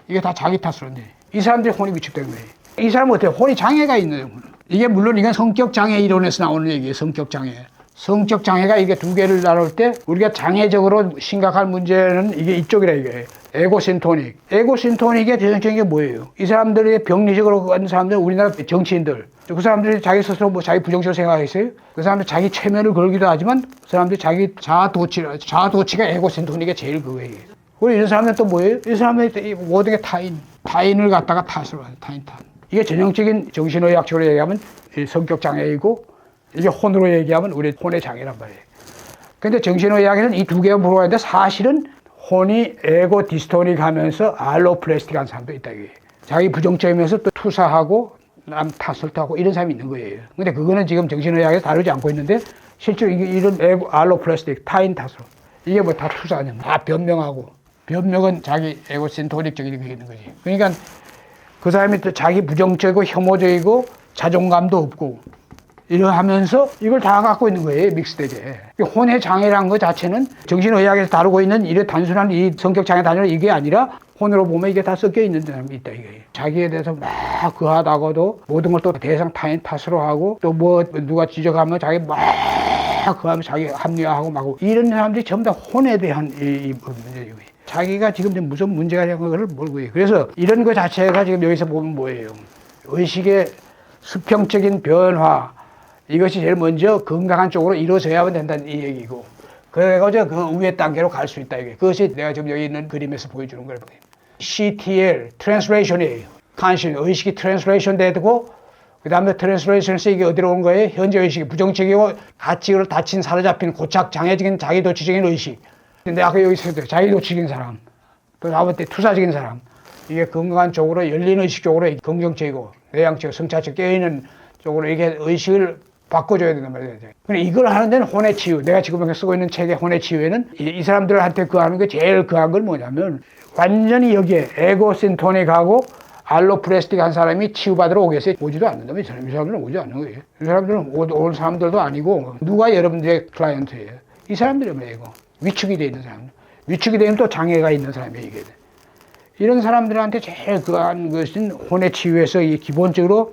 [SPEAKER 1] 이게 다 자기 탓으로 하는데 이 사람들이 혼이 위축된 거예요. 이 사람은 어때요? 혼이 장애가 있는 이게 물론 이건 성격 장애 이론에서 나오는 얘기예요. 성격 장애. 성격 장애가 이게 두 개를 나눌 때 우리가 장애적으로 심각한 문제는 이게 이쪽이라 이게 에고신토닉. 에고신토닉의 대표적인 게 뭐예요? 이 사람들이 병리적으로 가는 사람들 우리나라 정치인들 그 사람들이 자기 스스로 뭐 자기 부정적으로 생각했어요? 그 사람들 자기 체면을 걸기도 하지만 그 사람들이 자기 자아도취가 에고신토닉의 제일 그거예요. 그리고 이런 사람들은 또 뭐예요? 이 사람들이 모든 게 타인을 갖다가 탓으로 하죠. 타인 탓. 이게 전형적인 정신의학적으로 얘기하면 성격 장애이고 이게 혼으로 얘기하면 우리 혼의 장애란 말이에요. 근데 정신의학에서는 이 두 개가 물어봤는데 사실은 혼이 에고 디스토닉 하면서 알로플라스틱한 사람도 있다. 이게. 자기 부정적이면서 또 투사하고 남 탓을 하고 이런 사람이 있는 거예요. 근데 그거는 지금 정신의학에서 다루지 않고 있는데 실제로 이런 에고 알로플라스틱 타인 탓으로 이게 뭐 다 투사냐. 다 변명하고 변명은 자기 에고센토닉적인 게 있는 거지. 그러니까 그 사람이 또 자기 부정적이고 혐오적이고 자존감도 없고 이러하면서 이걸 다 갖고 있는 거예요. 믹스되게. 혼의 장애라는 것 자체는 정신의학에서 다루고 있는 이래 단순한 이 성격 장애 단위로 이게 아니라 혼으로 보면 이게 다 섞여 있는 사람이 있다 이게. 자기에 대해서 막 그하다고도 모든 걸 또 대상 타인 탓으로 하고 또 뭐 누가 지적하면 자기 막 그하면 자기 합리화하고 막 이런 사람들이 전부 다 혼에 대한 이 문제예요. 자기가 지금 무슨 문제가 있는 걸 모르고 해요. 그래서 이런 것 자체가 지금 여기서 보면 뭐예요? 의식의 수평적인 변화, 이것이 제일 먼저 건강한 쪽으로 이루어져야만 된다는 이 얘기고, 그래가지고 그 위에 단계로 갈 수 있다 이게. 그것이 내가 지금 여기 있는 그림에서 보여주는 거예요. CTL, 트랜스레이션이에요. 간신, 의식이 트랜스레이션 되고, 그 다음에 트랜스레이션에서 이게 어디로 온 거예요? 현재 의식이 부정적이고 가치를 다친 사로잡힌 고착, 장애적인 자기도취적인 의식. 근데 아까 여기 있을 때 자기도취적인 사람, 또 다음에 투사적인 사람, 이게 건강한 쪽으로 열린 의식 쪽으로 긍정적이고 내향적, 성찰적 깨어있는 쪽으로 이게 의식을 바꿔줘야 된단 말이에요. 근데 이걸 하는 데는 혼의 치유, 내가 지금 쓰고 있는 책의 혼의 치유에는 이 사람들한테 그하는 게 제일 그한 건 뭐냐면 완전히 여기에 에고센토닉하고 알로프레스틱한 사람이 치유받으러 오겠어요? 오지도 않는다면 이 사람들은 오지 않는 거예요. 이 사람들은 올 사람들도 아니고 누가 여러분들의 클라이언트예요? 이 사람들이에요. 이거 위축이 돼 있는 사람, 위축이 되면 또 장애가 있는 사람이에요. 이게. 이런 사람들한테 제일 그한 것은 혼의 치유에서 이 기본적으로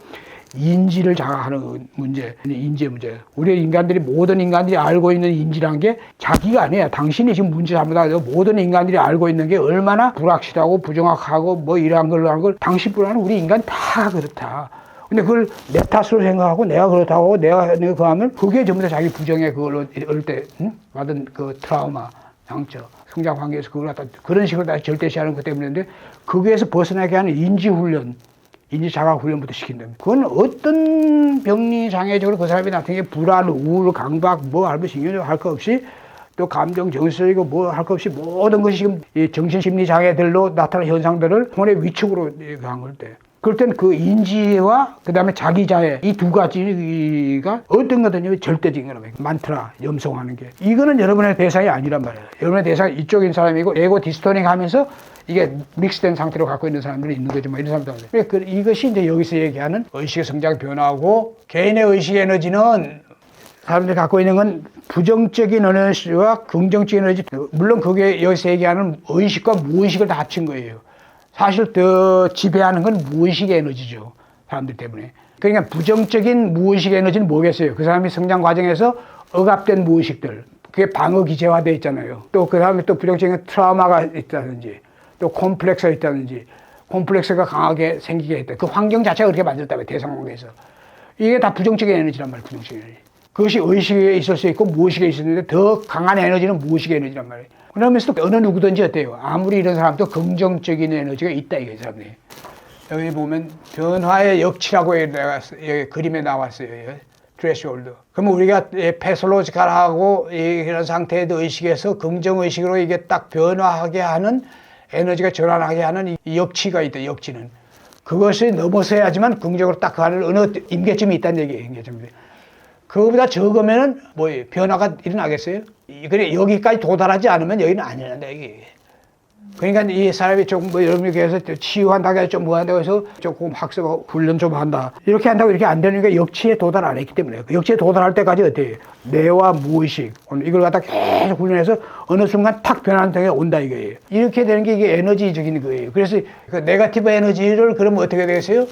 [SPEAKER 1] 인지를 자각하는 문제, 인지의 문제. 우리 인간들이, 모든 인간들이 알고 있는 인지란 게 자기가 아니야. 당신이 지금 문제 잘못하고 모든 인간들이 알고 있는 게 얼마나 불확실하고 부정확하고 뭐 이러한 걸 하는 걸 당신뿐 아니라 우리 인간 다 그렇다. 근데 그걸 내 탓으로 생각하고 내가 그렇다고 하고 내가 그거 하면 그게 전부 다 자기 부정의 그걸로 어릴 때 받은 그 트라우마, 상처, 성장 관계에서 그걸 갖다 그런 식으로 다 절대시하는 것 때문인데 거기에서 벗어나게 하는 인지훈련, 인지자각훈련부터 시킨다면 그건 어떤 병리 장애적으로 그 사람이 나타나게 불안, 우울, 강박, 뭐 할부 신경적 할 거 없이 또 감정, 정서이고 뭐 할 거 없이 모든 것이 지금 이 정신심리 장애들로 나타나는 현상들을 혼의 위축으로 한 걸 때. 그럴 땐 그 인지와 그 다음에 자기자애 이 두 가지가 어떤 거든요 절대적인 거라고. 만트라, 염송하는 게. 이거는 여러분의 대상이 아니란 말이에요. 여러분의 대상이 이쪽인 사람이고 에고 디스토닉 하면서 이게 믹스된 상태로 갖고 있는 사람들이 있는 거죠. 뭐 이런 사람들. 이것이 이제 여기서 얘기하는 의식의 성장 변화고 개인의 의식 에너지는 사람들이 갖고 있는 건 부정적인 에너지와 긍정적인 에너지. 물론 그게 여기서 얘기하는 의식과 무의식을 다 합친 거예요. 사실 더 지배하는 건 무의식의 에너지죠. 사람들 때문에. 그러니까 부정적인 무의식 에너지는 뭐겠어요? 그 사람이 성장 과정에서 억압된 무의식들. 그게 방어 기제화되어 있잖아요. 또 그 다음에 또 부정적인 트라우마가 있다든지 또 콤플렉스가 있다든지 콤플렉스가 강하게 생기게 했다. 그 환경 자체가 그렇게 만들었다고요. 대상관계에서. 이게 다 부정적인 에너지란 말이에요. 부정적인 에너지. 그것이 의식에 있을 수 있고 무의식에 있었는데 더 강한 에너지는 무의식의 에너지란 말이에요. 그러면서도 어느 누구든지 어때요? 아무리 이런 사람도 긍정적인 에너지가 있다 이게 사람들이. 여기 보면 변화의 역치라고 내가 여기 그림에 나왔어요. 트레시홀드. 그러면 우리가 패솔로지컬하고 이런 상태의 의식에서 긍정의식으로 이게 딱 변화하게 하는 에너지가 전환하게 하는 이 역치가 있다. 역치는. 그것을 넘어서야지만 긍정으로 딱 가는 어느 임계점이 있다는 얘기예요. 임계점이. 그거보다 적으면은 뭐예요? 변화가 일어나겠어요? 그래 여기까지 도달하지 않으면 여기는 안 일어난다 이게. 그러니까 이 사람이 조금 뭐 여러분이 그래서 치유한다고 해서 좀 뭐 한다고 해서 조금 학습 훈련 좀 한다 이렇게 한다고 이렇게 안 되는 게 역치에 도달 안 했기 때문에. 역치에 도달할 때까지 어때요? 뇌와 무의식 이걸 갖다 계속 훈련해서 어느 순간 탁 변하는 때가 온다 이거예요. 이렇게 되는 게 이게 에너지적인 거예요. 그래서 그 네거티브 에너지를 그러면 어떻게 되겠어요?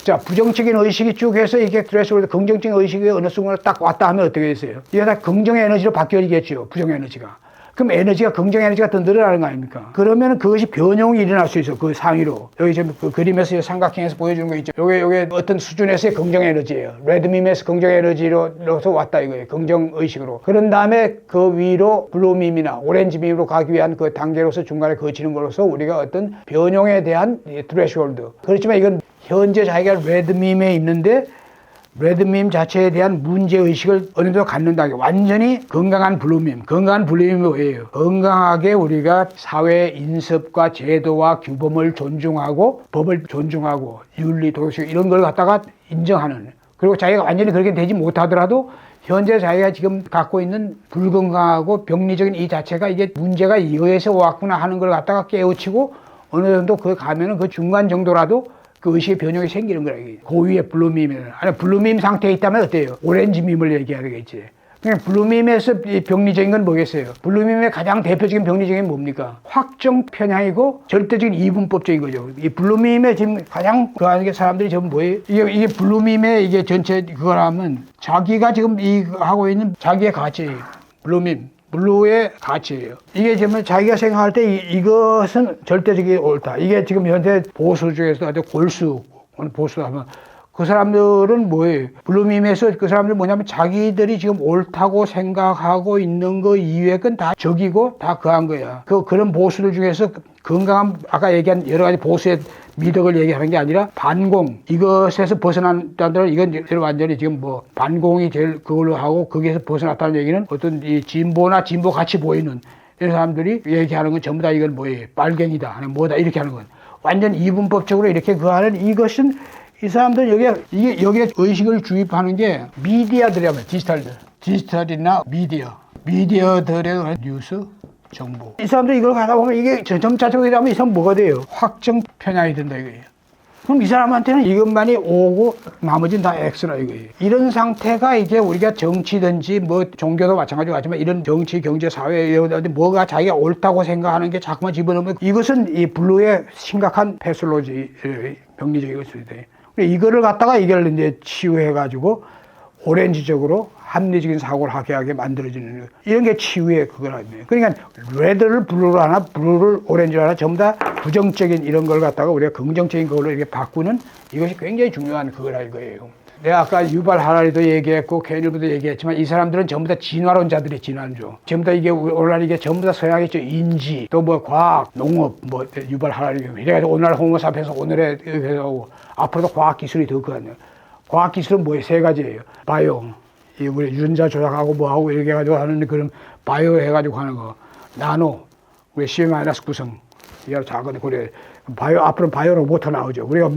[SPEAKER 1] 자, 부정적인 의식이 쭉 해서 이게 스트레스로 긍정적인 의식이 어느 순간에 딱 왔다 하면 어떻게 됐어요? 이게 다 긍정 에너지로 바뀌어지겠죠. 부정 에너지가. 그럼 에너지가, 긍정 에너지가 더 늘어나는 거 아닙니까? 그러면 그것이 변형이 일어날 수 있어. 그 상위로. 여기 지금 그 그림에서 삼각형에서 보여주는 거 있죠. 요게 어떤 수준에서의 긍정 에너지예요. 레드밈에서 긍정 에너지로서 왔다 이거예요. 긍정 의식으로. 그런 다음에 그 위로 블루밈이나 오렌지밈으로 가기 위한 그 단계로서 중간에 거치는 걸로서 우리가 어떤 변형에 대한 트레시홀드. 그렇지만 이건 현재 자기가 레드밈에 있는데 레드밈 자체에 대한 문제의식을 어느 정도 갖는다. 완전히 건강한 블루밈. 건강한 블루밈이 뭐예요? 건강하게 우리가 사회 인습과 제도와 규범을 존중하고 법을 존중하고 윤리, 도덕 이런 걸 갖다가 인정하는. 그리고 자기가 완전히 그렇게 되지 못하더라도 현재 자기가 지금 갖고 있는 불건강하고 병리적인 이 자체가 이게 문제가 이거에서 왔구나 하는 걸 갖다가 깨우치고 어느 정도 그 가면은 그 중간 정도라도 그 의식의 변형이 생기는 거야. 이게. 고위의 블루밈이면 아니 블루밈 상태에 있다면 어때요? 오렌지 밈을 얘기하겠지. 그냥 블루밈에서 병리적인 건 뭐겠어요? 블루밈의 가장 대표적인 병리적인 게 뭡니까? 확정 편향이고 절대적인 이분법적인 거죠. 이 블루밈의 지금 가장 그 안에 사람들이 지금 뭐예요? 이게 블루밈의 이게 전체 그거라면 자기가 지금 이 하고 있는 자기의 가치, 블루밈. 블루의 가치예요. 이게 지금 자기가 생각할 때 이것은 절대적인 옳다. 이게 지금 현재 보수 중에서 아주 골수, 보수다 하면 그 사람들은 뭐예요? 블루밈에서 그 사람들은 뭐냐면 자기들이 지금 옳다고 생각하고 있는 거 이외의 건 다 적이고 다 그한 거야. 그런 보수들 중에서 건강한 아까 얘기한 여러 가지 보수의 미덕을 얘기하는 게 아니라 반공 이것에서 벗어난다는 이건 완전히 지금 뭐 반공이 될 그걸로 하고 거기에서 벗어났다는 얘기는 어떤 이 진보나 진보 같이 보이는 이런 사람들이 얘기하는 건 전부 다 이건 뭐예요? 빨갱이다 아니면 뭐다 이렇게 하는 건 완전 이분법적으로 이렇게 그 하는 이것은 이 사람들 여기에 의식을 주입하는 게 미디어들이라면 디지털이나 미디어들의 뉴스 정보. 이 사람들이 이걸 가다 보면 이게 점차적으로 하면 이 사람 뭐가 돼요? 확정 편향이 된다 이거예요. 그럼 이 사람한테는 이것만이 오고 나머지는 다 X라 이거예요. 이런 상태가 이제 우리가 정치든지 뭐 종교도 마찬가지고 하지만 이런 정치, 경제, 사회 이런 뭐가 자기가 옳다고 생각하는 게 자꾸만 집어넣으면 이것은 이 블루의 심각한 패솔로지 병리적인 것이 돼요. 이거를 갖다가 이걸 이제 치유해가지고 오렌지적으로 합리적인 사고를 하게 만들어지는 거예요. 이런 게 치유의 그거라는 거예요. 그러니까 레드를 블루로 하나, 블루를 오렌지로 하나 전부 다 부정적인 이런 걸 갖다가 우리가 긍정적인 걸로 이렇게 바꾸는 이것이 굉장히 중요한 그거라 이거예요. 내가 아까 유발 하라리도 얘기했고 케일도 얘기했지만 이 사람들은 전부 다 진화론자들이 진화론죠. 전부 다 이게 오늘날 이게 전부 다 서양이죠. 인지 또 뭐 과학, 농업 뭐 유발 하라리 이래가지고 오늘날 호모사피엔스 오늘의 회사고 앞으로도 과학 기술이 더 그거든요. 과학 기술은 뭐예요? 세 가지예요. 바이오 우리 유전자 조작하고 뭐하고 이렇게 해가지고 하는 그런 바이오 해가지고 하는 거. 나노 우리 C-9 이하로 작은 그래 바이오 앞으로 바이오 로봇 나오죠. 우리가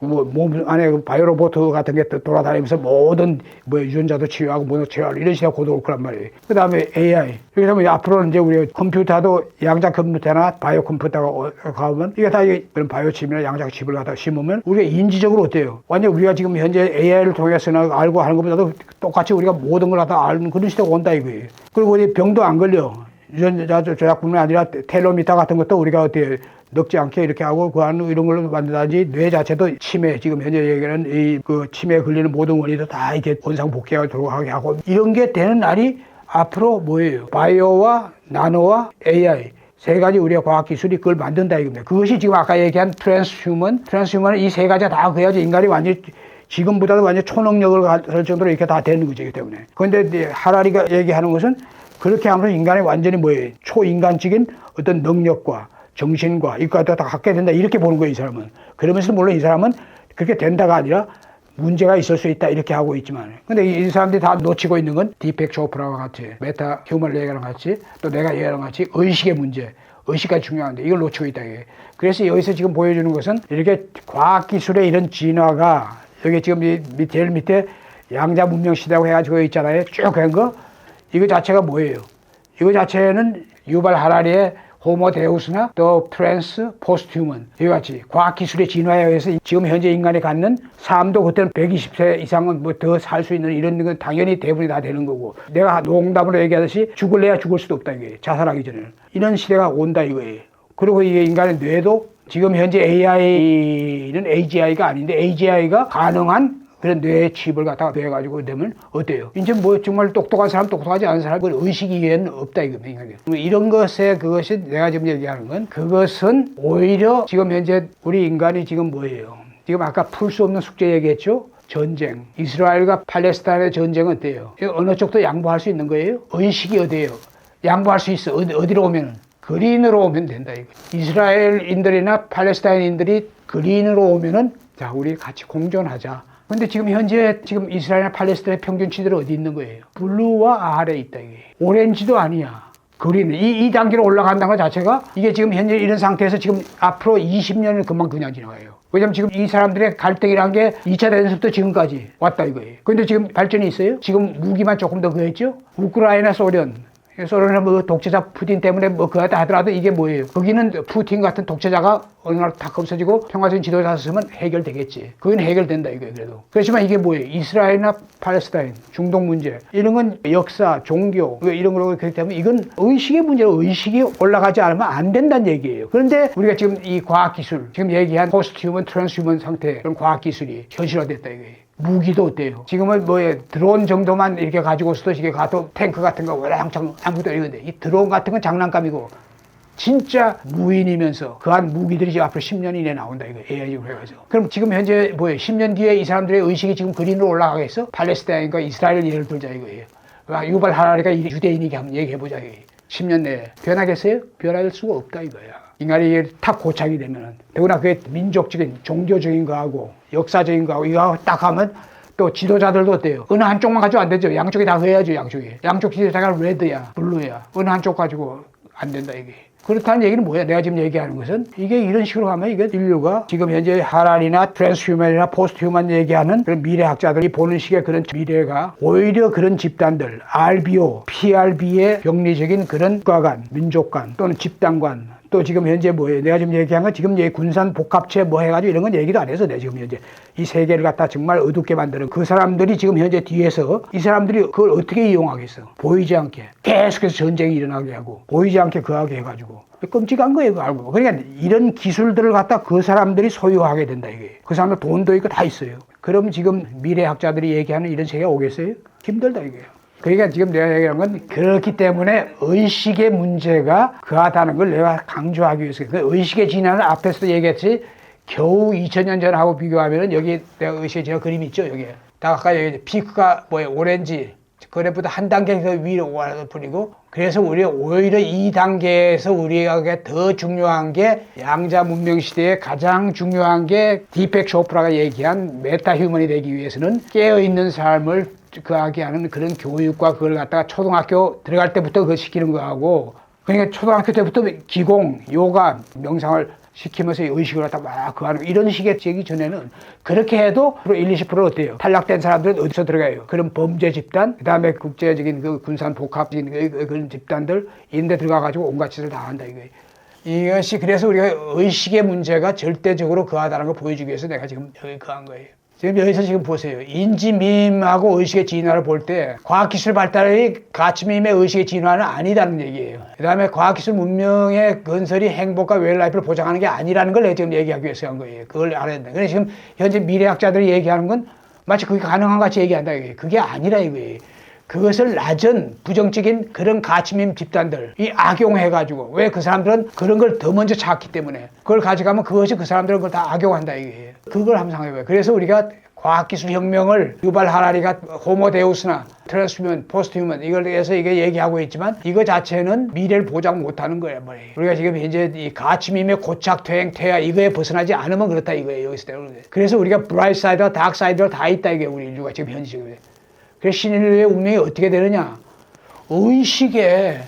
[SPEAKER 1] 몸 안에 바이오 로봇 같은 게 돌아다니면서 모든 뭐 유전자도 치유하고 뭐도 치유하고 이런 시대가 곧 올 거란 말이에요. 그 다음에 AI. 그렇게 하면 앞으로는 이제 우리 컴퓨터도 양자 컴퓨터나 바이오 컴퓨터가 가면 이게 다 그런 바이오 칩이나 양자 칩을 갖다 심으면 우리가 인지적으로 어때요? 완전 우리가 지금 현재 AI를 통해서나 알고 하는 것보다도 똑같이 우리가 모든 걸 갖다 아는 그런 시대가 온다 이거예요. 그리고 우리 병도 안 걸려. 유전자 조작뿐만 아니라 텔로미터 같은 것도 우리가 어떻게 늙지 않게 이렇게 하고 그 안에 이런 걸로 만든다든지 뇌 자체도 치매 지금 현재 얘기하는 이 그 치매에 걸리는 모든 원인도 다 이렇게 원상 복귀하고 들어가게 하고 이런 게 되는 날이 앞으로 뭐예요? 바이오와 나노와 AI 세 가지 우리가 과학 기술이 그걸 만든다 이겁니다. 그것이 지금 아까 얘기한 트랜스휴먼은 이 세 가지가 다 그래야지 인간이 완전히 지금보다도 완전 초능력을 가질 정도로 이렇게 다 되는 거죠. 때문에. 그런데 하라리가 얘기하는 것은 그렇게 하면서 인간이 완전히 뭐예요? 초인간적인 어떤 능력과 정신과 이것까지 다 갖게 된다 이렇게 보는 거예요 이 사람은. 그러면서 물론 이 사람은 그렇게 된다가 아니라 문제가 있을 수 있다 이렇게 하고 있지만 근데 이 사람들이 다 놓치고 있는 건 디펙 쇼프라와 같이 메타 휴먼 얘기랑 같이 또 내가 얘기랑 같이 의식의 문제 의식이 중요한데 이걸 놓치고 있다 이게. 그래서 여기서 지금 보여주는 것은 이렇게 과학기술의 이런 진화가 여기 지금 제일 밑에 양자 문명 시대라고 해가지고 있잖아요 쭉 한 거 이거 자체가 뭐예요? 이거 자체는 유발 하라리의 호모 데우스나 또 트랜스 포스트휴먼 이와 같이 과학기술의 진화에 의해서 지금 현재 인간이 갖는 삶도 그때는 120세 이상은 뭐 더 살 수 있는 이런 건 당연히 대부분이 다 되는 거고 내가 농담으로 얘기하듯이 죽을래야 죽을 수도 없다 이게 자살하기 전에는 이런 시대가 온다 이거예요. 그리고 이게 인간의 뇌도 지금 현재 AI는 AGI가 아닌데 AGI가 가능한 그런 뇌의 칩을 갖다가 돼가지고 되면 어때요? 이제 뭐 정말 똑똑한 사람, 똑똑하지 않은 사람, 그 의식이 이해는 없다 이겁니다. 이런 것에 그것이 내가 지금 얘기하는 건 그것은 오히려 지금 현재 우리 인간이 지금 뭐예요? 지금 아까 풀 수 없는 숙제 얘기했죠? 전쟁. 이스라엘과 팔레스타인의 전쟁은 어때요? 어느 쪽도 양보할 수 있는 거예요? 의식이 어디예요? 양보할 수 있어. 어디로 오면은? 그린으로 오면 된다 이거. 이스라엘인들이나 팔레스타인인들이 그린으로 오면은 자 우리 같이 공존하자. 근데 지금 현재 지금 이스라엘이나 팔레스타인의 평균치들은 어디 있는 거예요? 블루와 아래에 있다 이게. 오렌지도 아니야. 그린 이 단계로 올라간다는 것 자체가 이게 지금 현재 이런 상태에서 지금 앞으로 20년을 금방 그냥 지나가요. 왜냐면 지금 이 사람들의 갈등이란 게 2차 대전부터 지금까지 왔다 이거예요. 근데 지금 발전이 있어요? 지금 무기만 조금 더 그랬죠? 우크라이나 소련 소련의 뭐 독재자 푸틴 때문에 뭐 그하다 하더라도 이게 뭐예요? 거기는 푸틴 같은 독재자가 어느 날 딱 없어지고 평화적인 지도자가 쓰면 해결되겠지. 거기는 해결된다 이거예요. 그래도. 그렇지만 이게 뭐예요? 이스라엘이나 팔레스타인, 중동 문제 이런 건 역사, 종교 이런 거로 그렇기 때문에 이건 의식의 문제로 의식이 올라가지 않으면 안 된다는 얘기예요. 그런데 우리가 지금 이 과학기술, 지금 얘기한 포스트 휴먼, 트랜스 휴먼 상태 그런 과학기술이 현실화됐다 이거예요. 무기도 어때요? 지금은 뭐에 드론 정도만 이렇게 가지고서도 이게 가도 탱크 같은 거 왕창 아무것도 이건데 이 드론 같은 건 장난감이고 진짜 무인이면서 그한 무기들이 지금 앞으로 10년 이내에 나온다 이거 AI로 해가지고. 그럼 지금 현재 뭐예요? 10년 뒤에 이 사람들의 의식이 지금 그린으로 올라가겠어? 팔레스타인과 이스라엘 예를 들자 이거예요. 유발 하라리가 유대인이게 한번 얘기해보자 이거예요. 10년 내에 변하겠어요? 변할 수가 없다 이거야. 인간이 탁 고착이 되면은 더구나 그게 민족적인 종교적인 거하고 역사적인 거하고 이거 딱 하면 또 지도자들도 어때요? 어느 한쪽만 가지고 안 되죠. 양쪽이 다 해야죠. 양쪽 지도자가 레드야 블루야 어느 한쪽 가지고 안 된다 이게. 그렇다는 얘기는 뭐야? 내가 지금 얘기하는 것은 이게 이런 식으로 하면 이게 인류가 지금 현재 하랄이나 트랜스휴먼이나 포스트휴먼 얘기하는 그런 미래학자들이 보는 식의 그런 미래가 오히려 그런 집단들 RBO, PRB의 병리적인 그런 국가관, 민족관 또는 집단관 또 지금 현재 뭐예요? 내가 지금 얘기한 건 지금 군산 복합체 뭐 해가지고 이런 건 얘기도 안 해서 내가 지금 현재 이 세계를 갖다 정말 어둡게 만드는 그 사람들이 지금 현재 뒤에서 이 사람들이 그걸 어떻게 이용하겠어? 보이지 않게 계속해서 전쟁이 일어나게 하고 보이지 않게 그하게 해가지고 끔찍한 거예요. 그거 알고. 그러니까 이런 기술들을 갖다 그 사람들이 소유하게 된다 이게. 그 사람들 돈도 있고 다 있어요. 그럼 지금 미래학자들이 얘기하는 이런 세계가 오겠어요? 힘들다 이게요. 그러니까 지금 내가 얘기한 건 그렇기 때문에 의식의 문제가 그하다는 걸 내가 강조하기 위해서 그 의식의 진화는 앞에서도 얘기했지 겨우 2000년 전하고 비교하면 여기 내가 의식의 진화 그림이 있죠 여기에. 아까 얘기했지 피크가 뭐예요? 오렌지 그래보다 한 단계 더 위로 올라갈 뿐이고 그래서 우리가 오히려 이 단계에서 우리가 더 중요한 게 양자 문명 시대에 가장 중요한 게 디펙 쇼프라가 얘기한 메타 휴먼이 되기 위해서는 깨어있는 삶을 그하게 하는 그런 교육과 그걸 갖다가 초등학교 들어갈 때부터 그거 시키는 거하고 그러니까 초등학교 때부터 기공, 요가, 명상을 시키면서 의식을 갖다 막 그하는 이런 식의 되기 전에는 그렇게 해도 1, 20% 어때요? 탈락된 사람들은 어디서 들어가요? 그런 범죄 집단, 그 다음에 국제적인 그 군산 복합적인 그런 집단들 이런데 들어가가지고 온갖 짓을 다 한다 이거예요. 이것이 그래서 우리가 의식의 문제가 절대적으로 그하다는 걸 보여주기 위해서 내가 지금 여기 그한 거예요. 지금 여기서 지금 보세요. 인지미임하고 의식의 진화를 볼 때 과학기술 발달이 가치미임의 의식의 진화는 아니다는 얘기예요. 그 다음에 과학기술 문명의 건설이 행복과 웰라이프를 보장하는 게 아니라는 걸 내가 지금 얘기하기 위해서 한 거예요. 그걸 알아야 된다. 그래서 지금 현재 미래학자들이 얘기하는 건 마치 그게 가능한 것 같이 얘기한다. 이거예요. 그게 아니라 이거예요. 그것을 낮은 부정적인 그런 가치민 집단들이 악용해가지고 왜 그 사람들은 그런 걸 더 먼저 찾기 때문에 그걸 가져가면 그것이 그 사람들은 그걸 다 악용한다 이거예요. 그걸 한번 생각해봐요. 그래서 우리가 과학기술 혁명을 유발 하라리가 호모데우스나 트랜스휴먼, 포스트휴먼 이걸 위해서 이게 얘기하고 있지만 이거 자체는 미래를 보장 못하는 거예요. 말이에요. 우리가 지금 현재 이 가치밈의 고착, 퇴행, 퇴화 이거에 벗어나지 않으면 그렇다 이거예요. 여기서 그래서 우리가 브라이트 사이드와 다크 사이드가 다 있다 이게 우리 인류가 지금 현재 지금. 그래서 신인류의 운명이 어떻게 되느냐? 의식의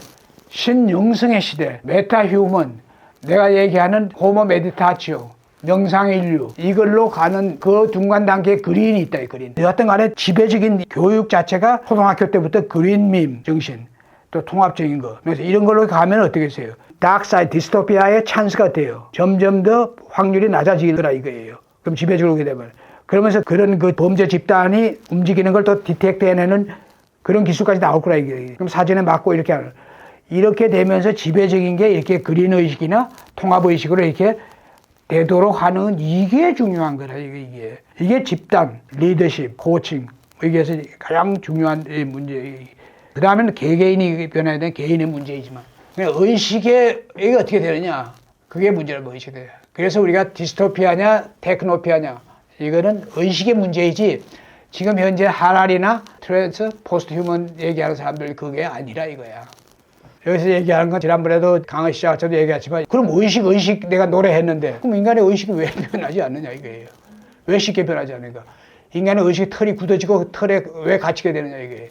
[SPEAKER 1] 신영성의 시대, 메타휴먼, 내가 얘기하는 호모 메디타치오, 명상의 인류, 이걸로 가는 그 중간 단계에 그린이 있다, 이 그린. 여하튼 간에 지배적인 교육 자체가 초등학교 때부터 그린밈 정신, 또 통합적인 거. 그래서 이런 걸로 가면 어떻게 되세요? 다크사이드, 디스토피아의 찬스가 돼요. 점점 더 확률이 낮아지더라 이거예요. 그럼 지배적으로 오게 되면. 그러면서 그런 그 범죄 집단이 움직이는 걸 또 디텍트 해내는 그런 기술까지 나올 거라 이게. 그럼 사전에 맞고 이렇게 하는. 이렇게 되면서 지배적인 게 이렇게 그린 의식이나 통합 의식으로 이렇게 되도록 하는 이게 중요한 거라 이게. 이게 집단, 리더십, 코칭 이게서 가장 중요한 문제. 그 다음에는 개개인이 변해야 되는 개인의 문제이지만 그냥 의식에 이게 어떻게 되느냐 그게 문제라고 의식이 돼요. 그래서 우리가 디스토피아냐 테크노피아냐 이거는 의식의 문제이지 지금 현재 하랄이나 트랜스 포스트 휴먼 얘기하는 사람들 그게 아니라 이거야. 여기서 얘기하는 건 지난번에도 강의 시작처럼 얘기했지만 그럼 의식 내가 노래했는데 그럼 인간의 의식이 왜 변하지 않느냐 이거예요. 왜 쉽게 변하지 않는가. 인간의 의식이 털이 굳어지고 털에 왜 갇히게 되느냐 이게.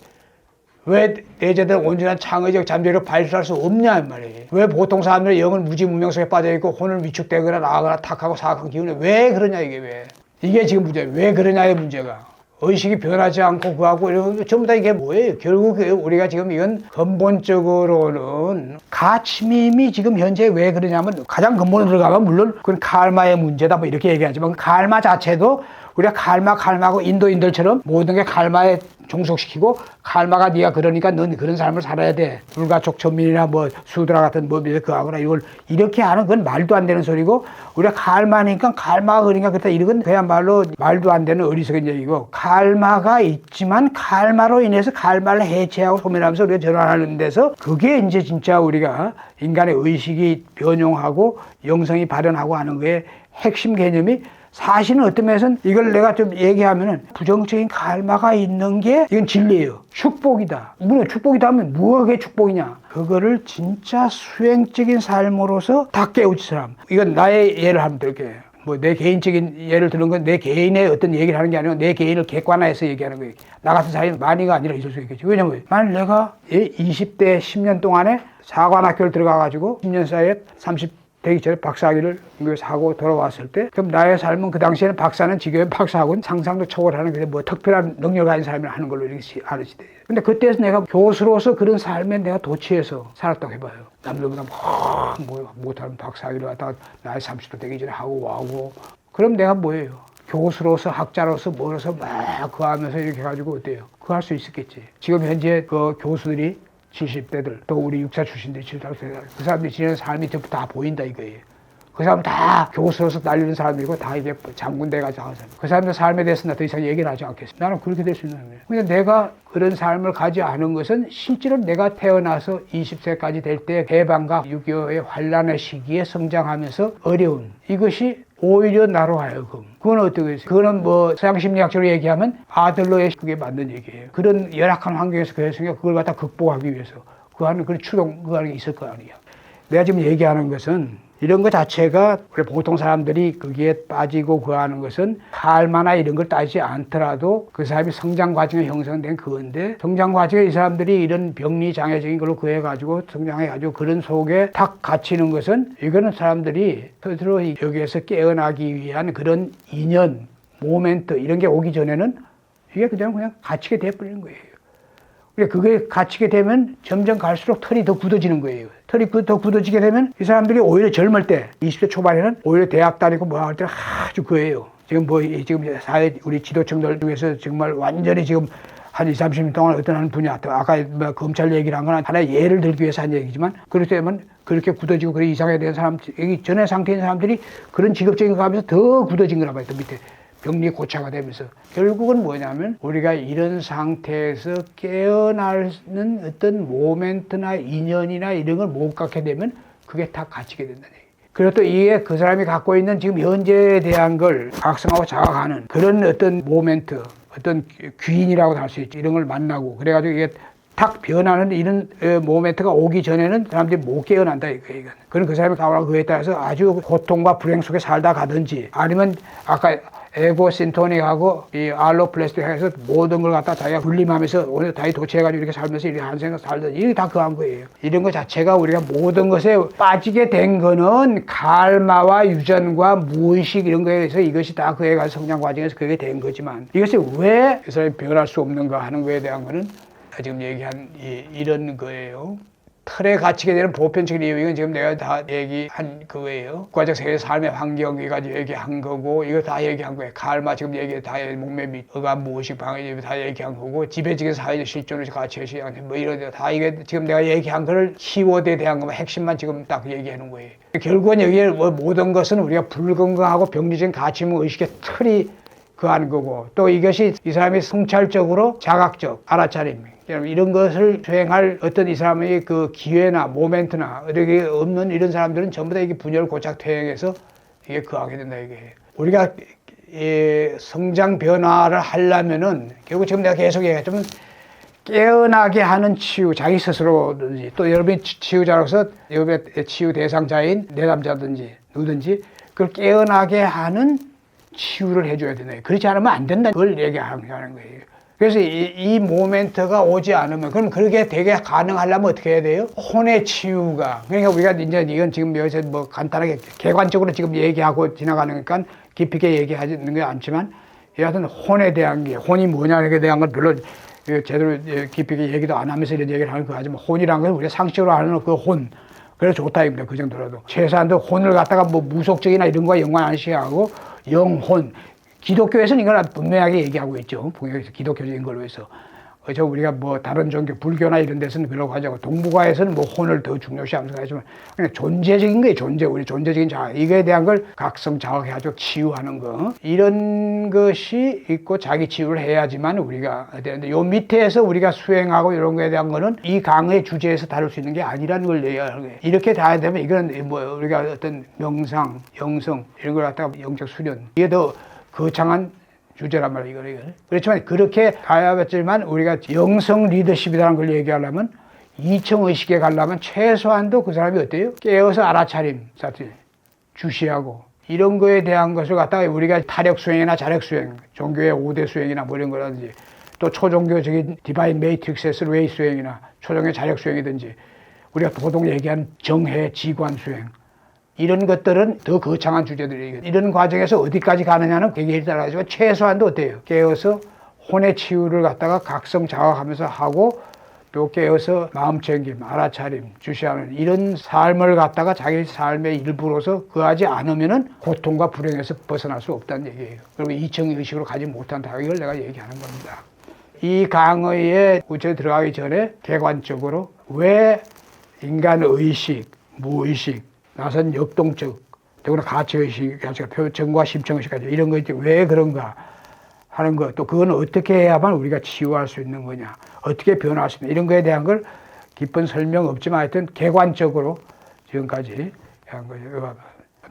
[SPEAKER 1] 왜 내재된 온전한 창의적 잠재력을 발휘할 수 없냐 말이에요. 왜 보통 사람들이 영은 무지무명 속에 빠져있고 혼을 위축되거나 나아가나 탁하고 사악한 기운에 왜 그러냐 이게 왜. 이게 지금 문제예요. 왜 그러냐의 문제가. 의식이 변하지 않고 그하고 이런 거 전부 다 이게 뭐예요? 결국 우리가 지금 이건 근본적으로는 가치밈이 지금 현재 왜 그러냐면 가장 근본으로 들어가면 물론 그건 칼마의 문제다 뭐 이렇게 얘기하지만 칼마 자체도 우리가 칼마고 인도인들처럼 모든 게 칼마에 종속시키고 칼마가 네가 그러니까 넌 그런 삶을 살아야 돼. 불가촉 천민이나 뭐 수드라 같은 뭐 그하거나 이걸 이렇게 하는 그건 말도 안 되는 소리고 우리가 칼마니까 칼마가 그러니까 그렇다 이건 그야말로 말도 안 되는 어리석은 얘기고 칼마가 있지만 칼마로 인해서 칼마를 해체하고 소멸하면서 우리가 전환하는 데서 그게 이제 진짜 우리가 인간의 의식이 변용하고 영성이 발현하고 하는 거에 핵심 개념이 사실은 어떤 면에서는 이걸 내가 좀 얘기하면은 부정적인 칼마가 있는 게 이건 진리예요. 축복이다. 물론 축복이다 하면 뭐가 축복이냐? 그거를 진짜 수행적인 삶으로서 다 깨우친 사람. 이건 나의 예를 하면 될게요. 뭐 내 개인적인 예를 드는 건 내 개인의 어떤 얘기를 하는 게 아니고 내 개인을 객관화해서 얘기하는 거예요. 나 같은 사람이 많이가 아니라 있을 수 있겠지. 왜냐면 만약 내가 20대 10년 동안에 사관학교를 들어가가지고 10년 사이에 30 되기 전에 박사학위를 하고 돌아왔을 때 그럼 나의 삶은 그 당시에는 박사는 지금의 박사하고는 상상도 초월하는 그런 뭐 특별한 능력을 가진 사람이 하는 걸로 이렇게 하는 시대예요. 근데 그때에서 내가 교수로서 그런 삶에 내가 도취해서 살았다고 해봐요. 남들보다 뭐 못하는 박사학위를 갖다가 나이 30도 되기 전에 하고 그럼 내가 뭐예요? 교수로서 학자로서 뭐로서 막 그거 하면서 이렇게 해가지고 어때요? 그거 할 수 있었겠지. 지금 현재 그 교수들이 70대들 또 우리 육사 출신들이 70대들 그 사람들이 지내는 삶이 전부 다 보인다 이거예요. 그 사람 다 교수로서 날리는 사람이고 다 이게 장군대 가서 하는 사람. 그 사람들 삶에 대해서 나 더 이상 얘기를 하지 않겠습니다. 나는 그렇게 될 수 있는 거예요. 근데 내가 그런 삶을 가지 않은 것은 실제로 내가 태어나서 20세까지 될 때 해방과 6.25의 환란의 시기에 성장하면서 어려운 이것이 오히려 나로 하여금 그건 어떻게 해요? 그거는 뭐 서양 심리학적으로 얘기하면 아들러의 그게 맞는 얘기예요. 그런 열악한 환경에서 그랬으니까 그걸 갖다 극복하기 위해서 그 하는 그런 추동 그 하는 게 있을 거 아니야. 내가 지금 얘기하는 것은 이런 것 자체가 우리 보통 사람들이 거기에 빠지고 그하는 것은 칼마나 이런 걸 따지지 않더라도 그 사람이 성장 과정에 형성된 그건데 성장 과정에 이 사람들이 이런 병리 장애적인 걸로 그해가지고 성장해가지고 그런 속에 탁 갇히는 것은 이거는 사람들이 스스로 여기에서 깨어나기 위한 그런 인연, 모멘트 이런 게 오기 전에는 이게 그냥 갇히게 돼버리는 거예요. 그게 갇히게 되면 점점 갈수록 털이 더 굳어지는 거예요. 털이 더 굳어지게 되면 이 사람들이 오히려 젊을 때 20대 초반에는 오히려 대학 다니고 뭐 할 때 아주 그예요. 지금 지금 사회 우리 지도층들 중에서 정말 완전히 지금 한 20, 30년 동안 어떤 한 분야 아까 뭐 검찰 얘기를 한 건 하나의 예를 들기 위해서 한 얘기지만 그렇게 되면 그렇게 굳어지고 그런 이상에 대한 사람 여기 전에 상태인 사람들이 그런 직업적인 거 하면서 더 굳어진 거나 봐요. 더 밑에. 병리 고착화 되면서 결국은 뭐냐면 우리가 이런 상태에서 깨어나는 어떤 모멘트나 인연이나 이런 걸 못 갖게 되면 그게 다 갇히게 된다는 얘기예요. 그리고 또 이게 그 사람이 갖고 있는 지금 현재에 대한 걸 각성하고 자각하는 그런 어떤 모멘트, 어떤 귀인이라고 할 수 있지. 이런 걸 만나고 그래가지고 이게 탁 변하는 이런 모멘트가 오기 전에는 사람들이 못 깨어난다 이거예요. 그럼 그 사람이 가오라 그에 따라서 아주 고통과 불행 속에 살다 가든지 아니면 아까 에고 신토닉하고 이 알로 플라스틱 해서 모든 걸 갖다 자기가 분림하면서 오늘 다시 도취해가지고 이렇게 살면서 이렇게 한 생각 살든지 이게 다 그한 거예요. 이런 것 자체가 우리가 모든 것에 빠지게 된 거는 칼마와 유전과 무의식 이런 거에 의해서 이것이 다 그에 가서 성장 과정에서 그게 된 거지만 이것이 왜 이 사람이 변할 수 없는가 하는 거에 대한 거는 지금 얘기한 이런 거예요. 틀에 갇히게 되는 보편적인 이유, 이건 지금 내가 다 얘기한 거예요. 국가적 세계 삶의 환경, 이가지고 얘기한 거고, 이거 다 얘기한 거예요. 칼마 지금 얘기 다 목매 및, 어감, 무의식, 방해, 다 얘기한 거고, 지배적인 사회적 실존을 같이 얘기한 뭐 이런 데 다 이게 지금 내가 얘기한 거를 키워드에 대한 것만 핵심만 지금 딱 얘기하는 거예요. 결국은 여기에 모든 것은 우리가 불건강하고 병리적인 가치무 의식의 틀이 그하는 거고, 또 이것이 이 사람이 성찰적으로 자각적 알아차림, 이런 것을 수행할 어떤 이 사람의 그 기회나 모멘트나 이렇게 없는 이런 사람들은 전부 다 이게 분열 고착 퇴행해서 이게 그하게 된다 이게. 우리가 성장 변화를 하려면은 결국 지금 내가 계속 얘기했지만 깨어나게 하는 치유, 자기 스스로든지 또 여러분이 치유자로서 여러분의 치유 대상자인 내담자든지 누든지 그걸 깨어나게 하는 치유를 해줘야 되네. 그렇지 않으면 안 된다. 그걸 얘기하는 거예요. 그래서 이 모멘트가 오지 않으면, 그럼 그렇게 되게 가능하려면 어떻게 해야 돼요? 혼의 치유가. 그러니까 우리가 이제 이건 지금 여기서 뭐 간단하게 객관적으로 지금 얘기하고 지나가는 거니까 깊이 있게 얘기하는 게 않지만, 여하튼 혼에 대한 게 혼이 뭐냐에 대한 건 별로 제대로 깊이 있게 얘기도 안 하면서 이런 얘기를 하는 거 하지만 혼이라는 건 우리가 상식으로 아는 그 혼. 그래서 좋다 입니다. 그 정도라도. 최소한도 혼을 갖다가 뭐 무속적이나 이런 거와 연관 안 시하고 영혼. 기독교에서는 이걸 분명하게 얘기하고 있죠. 분명히 기독교적인 걸로 해서. 그래서 우리가 뭐 다른 종교, 불교나 이런 데서는 그러고 하자고 동북아에서는 뭐 혼을 더 중요시하면서 하지만 그냥 존재적인 거예요. 우리 존재적인 자아. 이거에 대한 걸 각성 자각해가지고 치유하는 거. 이런 것이 있고 자기 치유를 해야지만 우리가 되는데 요 밑에서 우리가 수행하고 이런 거에 대한 거는 이 강의 주제에서 다룰 수 있는 게 아니라는 걸 얘기하는 거예요. 이렇게 다 되면 이거는 뭐 우리가 어떤 명상, 영성 이런 걸 갖다가 영적 수련 이게 더 거창한 주제란 말이에요. 그렇지만 그렇게 가야겠지만 우리가 영성 리더십이라는 걸 얘기하려면 이청의식에 가려면 최소한도 그 사람이 어때요? 깨어서 알아차림, 주시하고 이런 거에 대한 것을 갖다가 우리가 타력 수행이나 자력 수행, 종교의 5대 수행이나 뭐 이런 거라든지 또 초종교적인 디바인 메이트릭스 웨이 수행이나 초종의 자력 수행이든지 우리가 보통 얘기하는 정해 지관 수행 이런 것들은 더 거창한 주제들이에요. 이런 과정에서 어디까지 가느냐는 개개인에 따라가지고 최소한도 어때요? 깨어서 혼의 치유를 갖다가 각성 자각하면서 하고 또 깨어서 마음 챙김, 알아차림, 주시하는 이런 삶을 갖다가 자기 삶의 일부로서 그하지 않으면은 고통과 불행에서 벗어날 수 없다는 얘기예요. 그리고 이청의식으로 가지 못한다. 이걸 내가 얘기하는 겁니다. 이 강의에 구체적으로 들어가기 전에 객관적으로 왜 인간 의식, 무의식 나선 역동적, 더구나 가치의식, 표정과 심청의식까지 이런 거 있지 왜 그런가 하는 거, 또 그건 어떻게 해야만 우리가 치유할 수 있는 거냐, 어떻게 변화할 수 있는 이런 거에 대한 걸 깊은 설명 없지만 하여튼 객관적으로 지금까지 한 거죠.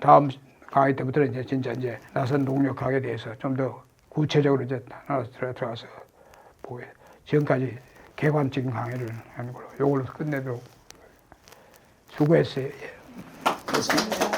[SPEAKER 1] 다음 강의 때부터는 이제 진짜 이제 나선 동력학에 대해서 좀 더 구체적으로 이제 하나 들어가서 보게. 지금까지 객관적인 강의를 하는 걸로 이걸로 끝내도록 수고했어요. 예.
[SPEAKER 2] 그렇습니다.